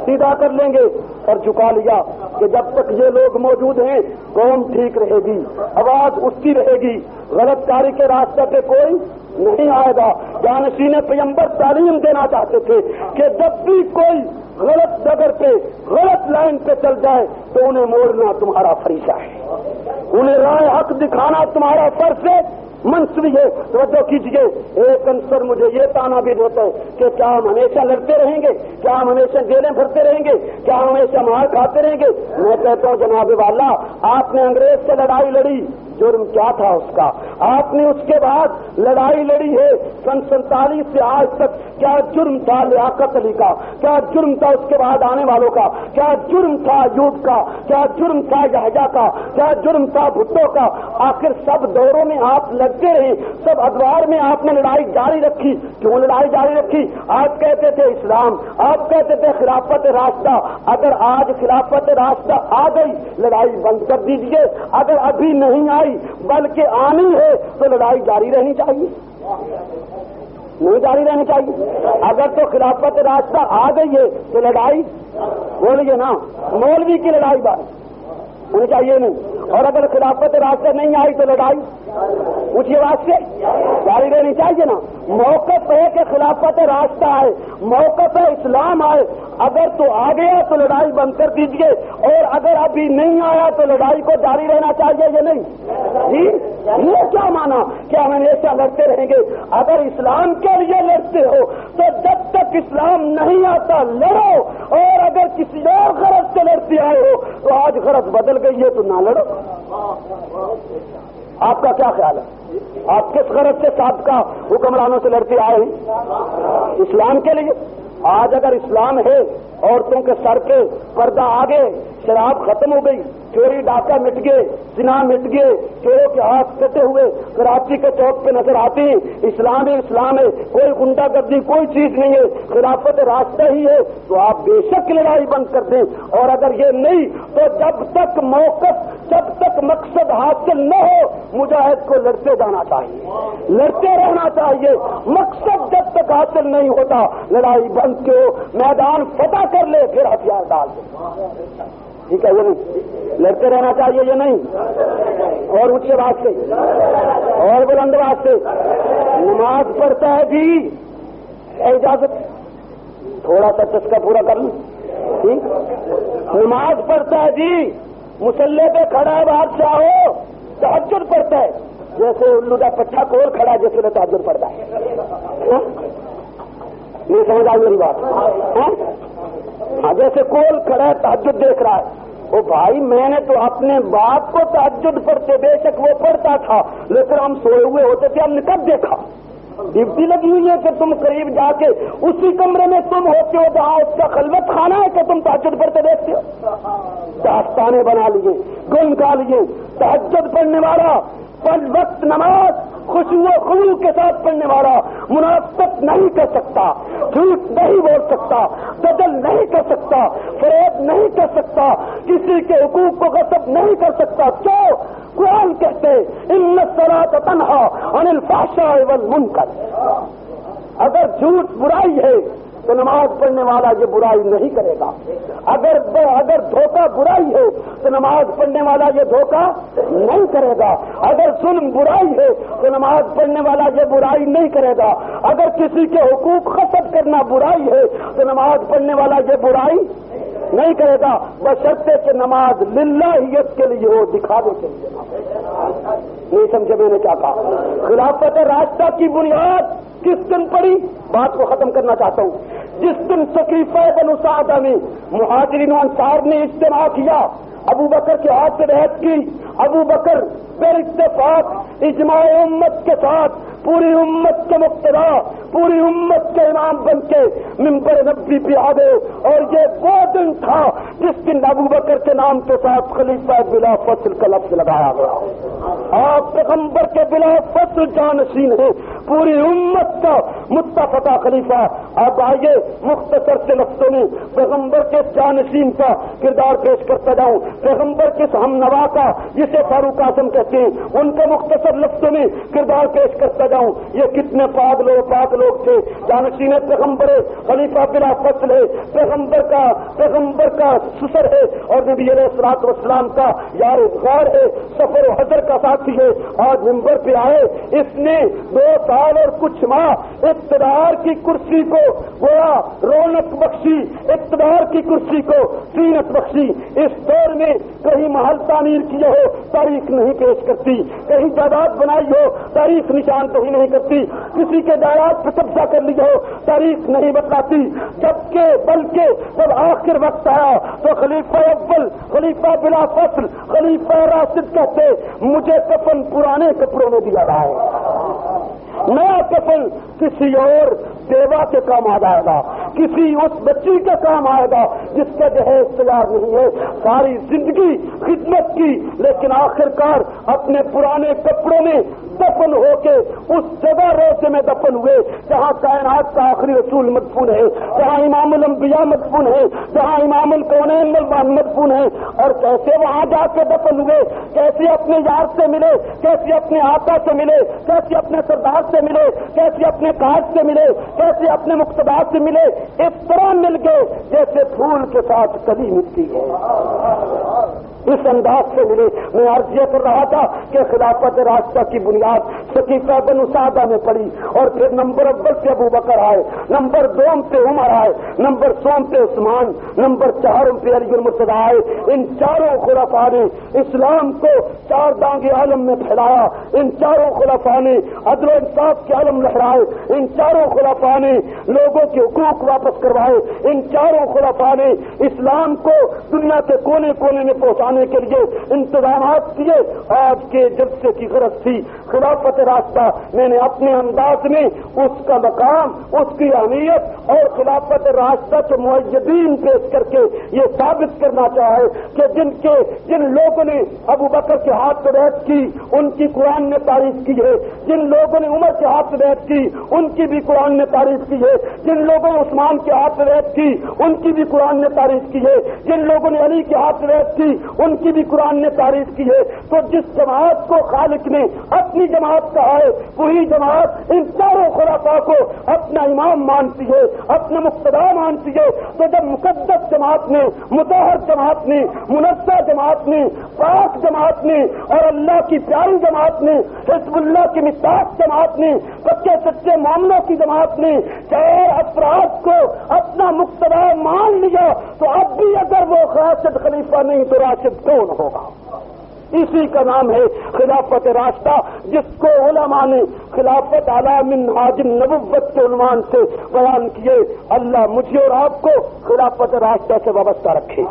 سیدھا کر لیں گے، اور جھکا لیا کہ جب تک یہ لوگ موجود ہیں قوم ٹھیک رہے گی، آواز اٹھتی رہے گی، غلط کاری کے راستے پہ کوئی نہیں آئے گا۔ جانشین پیغمبر تعلیم دینا چاہتے تھے کہ جب بھی کوئی غلط ڈگر پہ، غلط لائن پہ چل جائے تو انہیں موڑنا تمہارا فریضہ ہے، انہیں راہ حق دکھانا تمہارا فرض ہے، منصبی ہے۔ توجہ کیجیے، ایک عنصر مجھے یہ تانا بھی دیتا ہے کہ کیا ہم ہمیشہ لڑتے رہیں گے؟ کیا ہم ہمیشہ جیلیں بھرتے رہیں گے؟ کیا ہم ہمیشہ مار کھاتے رہیں گے؟ میں کہتا ہوں جناب والا، آپ نے انگریز سے لڑائی لڑی، جرم کیا تھا اس کا؟ آپ نے اس کے بعد لڑائی لڑی ہے سن 47 سے آج تک، کیا جرم تھا لیاقت علی کا؟ کیا جرم تھا اس کے بعد آنے والوں کا؟ کیا جرم تھا ایوب کا؟ کیا جرم تھا یحییٰ کا؟ کیا جرم تھا بھٹو کا؟ آخر سب دوروں میں آپ لڑتے رہے، سب ادوار میں آپ نے لڑائی جاری رکھی۔ کیوں لڑائی جاری رکھی؟ آپ کہتے تھے اسلام، آپ کہتے تھے خلافت راستہ۔ اگر آج خلافت راستہ آ گئی، لڑائی بند کر دیجیے۔ اگر ابھی نہیں آئی بلکہ آنی ہے تو لڑائی جاری رہنی چاہیے، نہیں جاری رہنی چاہیے۔ اگر تو خلافت راستہ آ گئی ہے تو لڑائی، بولیے نا، مولوی کی لڑائی بات ہونی چاہیے نہیں، اور اگر خلافت راستہ نہیں آئی تو لڑائی اونچی آواز سے جاری رہنی چاہیے نا۔ موقف ہے کہ خلافت راستہ آئے، موقف ہے اسلام آئے، اگر تو آ گیا تو لڑائی بند کر دیجیے، اور اگر ابھی نہیں آیا تو لڑائی کو جاری رہنا چاہیے یا نہیں؟ جی، یہ کیا مانا کہ ہم ہمیشہ لڑتے رہیں گے؟ اگر اسلام کے لیے لڑتے ہو تو جب تک اسلام نہیں آتا لڑو، اور اگر کسی اور غرض سے لڑتے آئے ہو تو آج غرض بدل گئی ہے تو نہ لڑو۔ آپ کا کیا خیال ہے؟ آپ کس غرض سے سابقہ حکمرانوں سے لڑتے آئے ہیں؟ اسلام کے لیے۔ آج اگر اسلام ہے، عورتوں کے سر پہ پردہ آ گئے، شراب ختم ہو گئی، چوری ڈاکہ مٹ گئے، زنا مٹ گئے، چوروں کے ہاتھ کٹے ہوئے کراچی کے چوک پہ نظر آتے ہیں، اسلام ہے، اسلام ہے، کوئی غنڈہ گردی کوئی چیز نہیں ہے، خلافت راستہ ہی ہے، تو آپ بے شک لڑائی بند کر دیں۔ اور اگر یہ نہیں تو جب تک موقف، جب تک مقصد حاصل نہ ہو، مجاہد کو لڑتے جانا چاہیے، لڑتے رہنا چاہیے۔ مقصد جب تک حاصل نہیں ہوتا، لڑائی بند کرو، میدان فتح کر لے، پھر ہتھیار ڈال دے۔ ٹھیک ہے، یہ نہیں لڑتے رہنا چاہیے، یہ نہیں۔ اور اونچی آواز سے اور بلند آواز سے نماز پڑھتا ہے جی، اجازت تھوڑا سا چسکا پورا کر لوں، ٹھیک؟ نماز پڑھتا ہے جی، مسلح پہ کھڑا ہے، بادشاہ ہو، تہجد پڑھتا ہے، جیسے الو کا پٹھا کول کھڑا ہے، جیسے تہجد پڑھتا ہے۔ نہیں سمجھ آئی میری بات؟ ہاں، جیسے کول کھڑا ہے، تہجد دیکھ رہا ہے۔ او بھائی، میں نے تو اپنے باپ کو تہجد پڑھتے، بے شک وہ پڑھتا تھا، لیکن ہم سوئے ہوئے ہوتے تھے، ہم نے کب دیکھا؟ ڈیوٹی لگی ہوئی ہے کہ تم قریب جا کے اسی کمرے میں تم ہوتے ہو جہاں اس کا خلوت خانہ ہے کہ تم تہجد پڑھتے دیکھتے ہو. داستانے بنا لیے، گن گا لیے. تہجد پڑھنے والا، 5 وقت نماز خوشو و خضوع کے ساتھ پڑھنے والا منافقت نہیں کر سکتا، جھوٹ نہیں بول سکتا، بدل نہیں کر سکتا، فریب نہیں کر سکتا، کسی کے حقوق کو غصب نہیں کر سکتا. کیوں؟ قرآن کہتے ان الصلاۃ تنہی عن الفحشاء والمنکر. اگر جھوٹ برائی ہے تو نماز پڑھنے والا یہ برائی نہیں کرے گا. اگر دھوکہ برائی ہے تو نماز پڑھنے والا یہ دھوکہ نہیں کرے گا. اگر ظلم برائی ہے تو نماز پڑھنے والا یہ برائی نہیں کرے گا. اگر کسی کے حقوق غصب کرنا برائی ہے تو نماز پڑھنے والا یہ برائی نہیں کرے گا، بشرطے کہ نماز للہیت کے لیے ہو، دکھاوے کے لیے. نہیں سمجھے میں نے کیا کہا؟ خلافت راستہ کی بنیاد کس دن پڑی؟ بات کو ختم کرنا چاہتا ہوں. جس دن سقیفہ بنو سعدہ میں مہاجرین و انصار نے اجتماع کیا، ابو بکر کے ہاتھ سے بیعت کی. ابو بکر پر اتفاق اجماع امت کے ساتھ پوری امت کے مقتدا، پوری امت کے امام بن کے منبر نبوی پہ آ گئے. اور یہ وہ دن تھا جس دن ابو بکر کے نام کے ساتھ خلیفہ بلا فصل کا لفظ لگایا گیا. آپ پیغمبر کے بلا فصل جانشین ہیں، پوری امت کا متفقہ خلیفہ. اب آئیے مختصر سے لفظوں میں پیغمبر کے جانشین کا کردار پیش کرتا جاؤں، پیغمبر کے ہم نوا کا جسے فاروق اعظم کہتے ہیں ان کے مختصر لفظوں میں کردار پیش کرتا جاؤں. یہ کتنے پاک لوگ تھے. جانشین پیغمبر خلیفہ بلا فصل ہے، پیغمبر کا سسر ہے اور نبی علیہ الصلوۃ والسلام کا یار غار ہے، سفر و حضر کا ساتھی ہے. آج منبر پہ آئے، اس نے 2 سال اور کچھ ماہ اقتدار کی کرسی کو گویا رونق بخشی، اقتدار کی کرسی کو زینت بخشی. اس دور میں کہیں محل تعمیر کیے ہو تاریخ نہیں پیش کرتی، کہیں جائیداد بنائی ہو تاریخ نشان کہیں نہیں کرتی، کسی کے جائیداد پہ قبضہ کر لی ہو تاریخ نہیں بتلاتی. جبکہ بلکہ جب آخر وقت آیا تو خلیفہ اول، خلیفہ بلا فصل، خلیفہ راشد کہتے مجھے کفن پرانے کپڑوں میں دیا رہا ہے، نیا کفن کسی اور بیوہ کے کام آ جائے گا، کسی اس بچی کے کام آئے گا جس کا جہیز تیار نہیں ہے. ساری زندگی خدمت کی لیکن آخرکار اپنے پرانے کپڑوں میں دفن ہو کے اس جگہ روزے میں دفن ہوئے جہاں کائنات کا آخری رسول مدفون ہے، جہاں امام الانبیاء مدفون ہے، جہاں امام الکونین مدفون ہے. اور کیسے وہاں جا کے دفن ہوئے، کیسے اپنے یار سے ملے، کیسے اپنے آقا سے ملے، کیسے اپنے سردار سے ملے، کیسے اپنے قائد سے ملے، کیسے اپنے مقتدار سے ملے. اس طرح مل گئے جیسے پھول کے ساتھ کلی ملتی ہے، اس انداز سے ملے. میں عرض یہ کر رہا تھا کہ خلافت راستہ کی بنیاد سقیفہ بنو سعدہ میں پڑی اور پھر نمبر اول پہ ابو بکر آئے، نمبر 2 پہ عمر آئے، نمبر 3 پہ عثمان، نمبر 4 پہ علی المرتضیٰ آئے. ان چاروں خلفاء نے اسلام کو 4 دانگے عالم میں پھیلایا. ان چاروں خلفاء نے عدل و انصاف کے عالم لہرائے. ان چاروں خلفاء نے لوگوں کے حقوق واپس کروائے. ان چاروں خلفاء نے اسلام کو دنیا کے کونے کونے میں پہنچانے کے لیے انتظامات کیے. آج کے جلسے کی غرض تھی خلافت راستہ. میں نے اپنے انداز میں اس کا مقام، اس کی اہمیت اور خلافت راستہ کے معیدین پیش کر کے یہ ثابت کرنا چاہے کہ جن لوگوں نے ابو بکر کے ہاتھ سے بیعت کی ان کی قرآن نے تعریف کی ہے، جن لوگوں نے عمر کے ہاتھ سے بیعت کی ان کی بھی قرآن نے تعریف کی ہے، جن لوگوں نے عثمان کے ہاتھ سے بیعت کی ان کی بھی قرآن نے تعریف کی ہے، جن لوگوں نے علی کے ہاتھ سے بیعت کی ان کی بھی قرآن نے تعریف کی ہے. تو جس جماعت کو خالق نے اپنی جماعت کہا ہے وہی جماعت ان چاروں خلفاء کو اپنا امام مانتی ہے، اپنا مقتدا مانتی ہے. تو جب مقدس جماعت نے، مطہر جماعت نے، منزہ جماعت نے، پاک جماعت نے اور اللہ کی پیاری جماعت نے، حزب اللہ کی مصداق جماعت نے، پکے سچے معاملوں کی جماعت نے 4 افراد کو اپنا مقتدا مان لیا تو اب بھی اگر وہ راشد خلیفہ نہیں تو راشد کون ہوگا؟ اسی کا نام ہے خلافت راستہ، جس کو علماء نے خلافت اعلی منہاج النبوت کے عنوان سے بیان کیے۔ اللہ مجھے اور آپ کو خلافت راستہ سے وابستہ رکھے،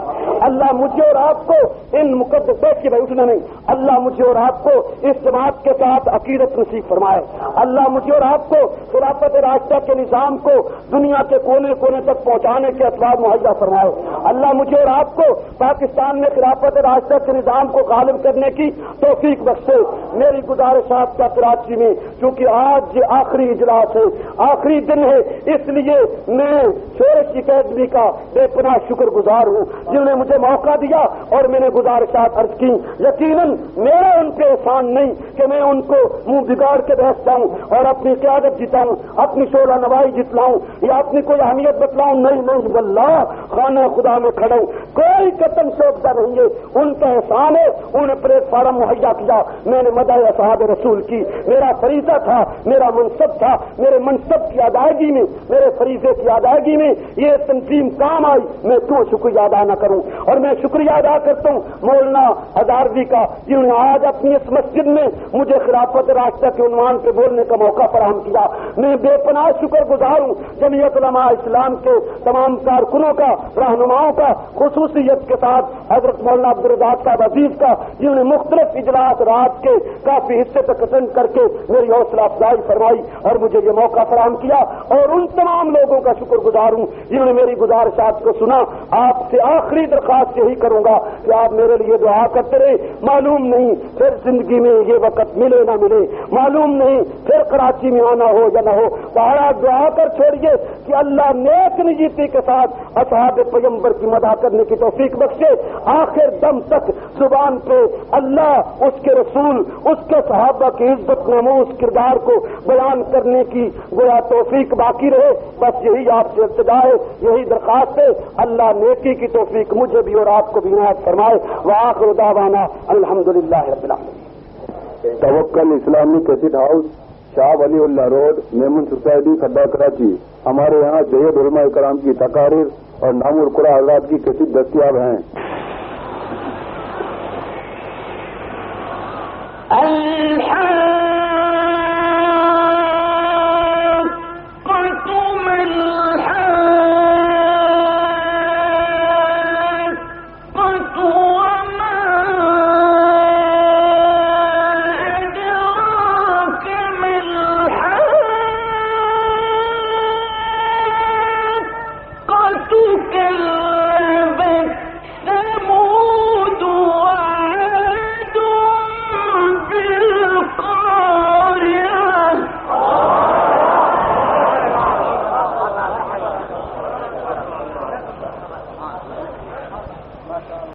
اللہ مجھے اور آپ کو ان مقدس کی بھائی اٹھنا نہیں، اللہ مجھے اور آپ کو اس جماعت کے ساتھ عقیدت نصیب فرمائے، اللہ مجھے اور آپ کو خلافت راستہ کے نظام کو دنیا کے کونے کونے تک پہنچانے کے اسباب مہیا فرمائے، اللہ مجھے اور آپ کو پاکستان میں خلافت راستہ کے نظام کو غالب کرنے کی توفیق بخشے۔ میری گزارشات کا کراچی میں، چونکہ آج یہ آخری اجلاس ہے، آخری دن ہے، اس لیے میں شورش اکیڈمی کا بے پناہ شکر گزار ہوں جنہوں نے مجھے موقع دیا اور میں نے گزارشات عرض کی۔ یقیناً میرا ان پہ احسان نہیں کہ میں ان کو منہ بگاڑ کے بیٹھ جاؤں اور اپنی قیادت جتاؤں، اپنی شعلہ نوائی جتلاؤں یا اپنی کوئی اہمیت بتلاؤں، نہیں نہیں، واللہ خانہ خدا میں کھڑا ہوں، کوئی قسم سوچتا نہیں ہے، ان کا احسان ہے، انہیں پلیٹ فارم مہیا کیا، میں نے مدح اصحاب رسول کی، میرا فریضہ تھا، میرا منصب تھا، میرے منصب کی ادائیگی میں، میرے فریضے کی ادائیگی میں یہ تنظیم کام آئی، میں کیوں شکریہ ادا نہ کروں؟ اور میں شکریہ ادا کرتا ہوں مولانا ہزاروی کا، جنہوں نے آج اپنی اس مسجد میں مجھے خلافت راستہ کے عنوان پہ بولنے کا موقع فراہم کیا۔ میں بے پناہ شکر گزار ہوں جمعیت علماء اسلام کے تمام کارکنوں کا، رہنماؤں کا، خصوصیت کے ساتھ حضرت مولانا عبدالرزاق صاحب عزیز کا، جنہوں نے مختلف اجلاس رات کے کافی حصے تک اٹینڈ کر کے میری حوصلہ افزائی فرمائی اور مجھے یہ موقع فراہم کیا، اور ان تمام لوگوں کا شکر گزار ہوں جنہوں نے میری گزارشات کو سنا۔ آپ سے آخری درخواست یہی کروں گا کہ آپ میرے لیے دعا کرتے رہے، معلوم نہیں پھر زندگی میں یہ وقت ملے نہ ملے، معلوم نہیں پھر کراچی میں آنا ہو یا نہ ہو، بہرحال دعا کر چھوڑیے کہ اللہ نیک نیتی کے ساتھ اصحاب پیغمبر کی مدح کرنے کی توفیق بخشے، آخر دم تک زبان پہ اللہ، اس کے رسول، اس کے صحابہ کی عزت ناموس کردار کو بیان کرنے کی گویا توفیق باقی رہے۔ بس یہی آپ سے التجا ہے، یہی درخواست ہے، اللہ نیکی کی توفیق مجھے بھی اور آپ کو بھی عنایت فرمائے۔ وآخر دعوانا الحمدللہ رب العالمین۔ توکل اسلامی کیسٹ ہاؤس، شاہ ولی اللہ روڈ، میمون سوسائٹی، کھڈا، کراچی۔ ہمارے یہاں جید علماء کرام کی تقاریر اور نام القرآن حضرات کی کیسٹ دستیاب ہیں۔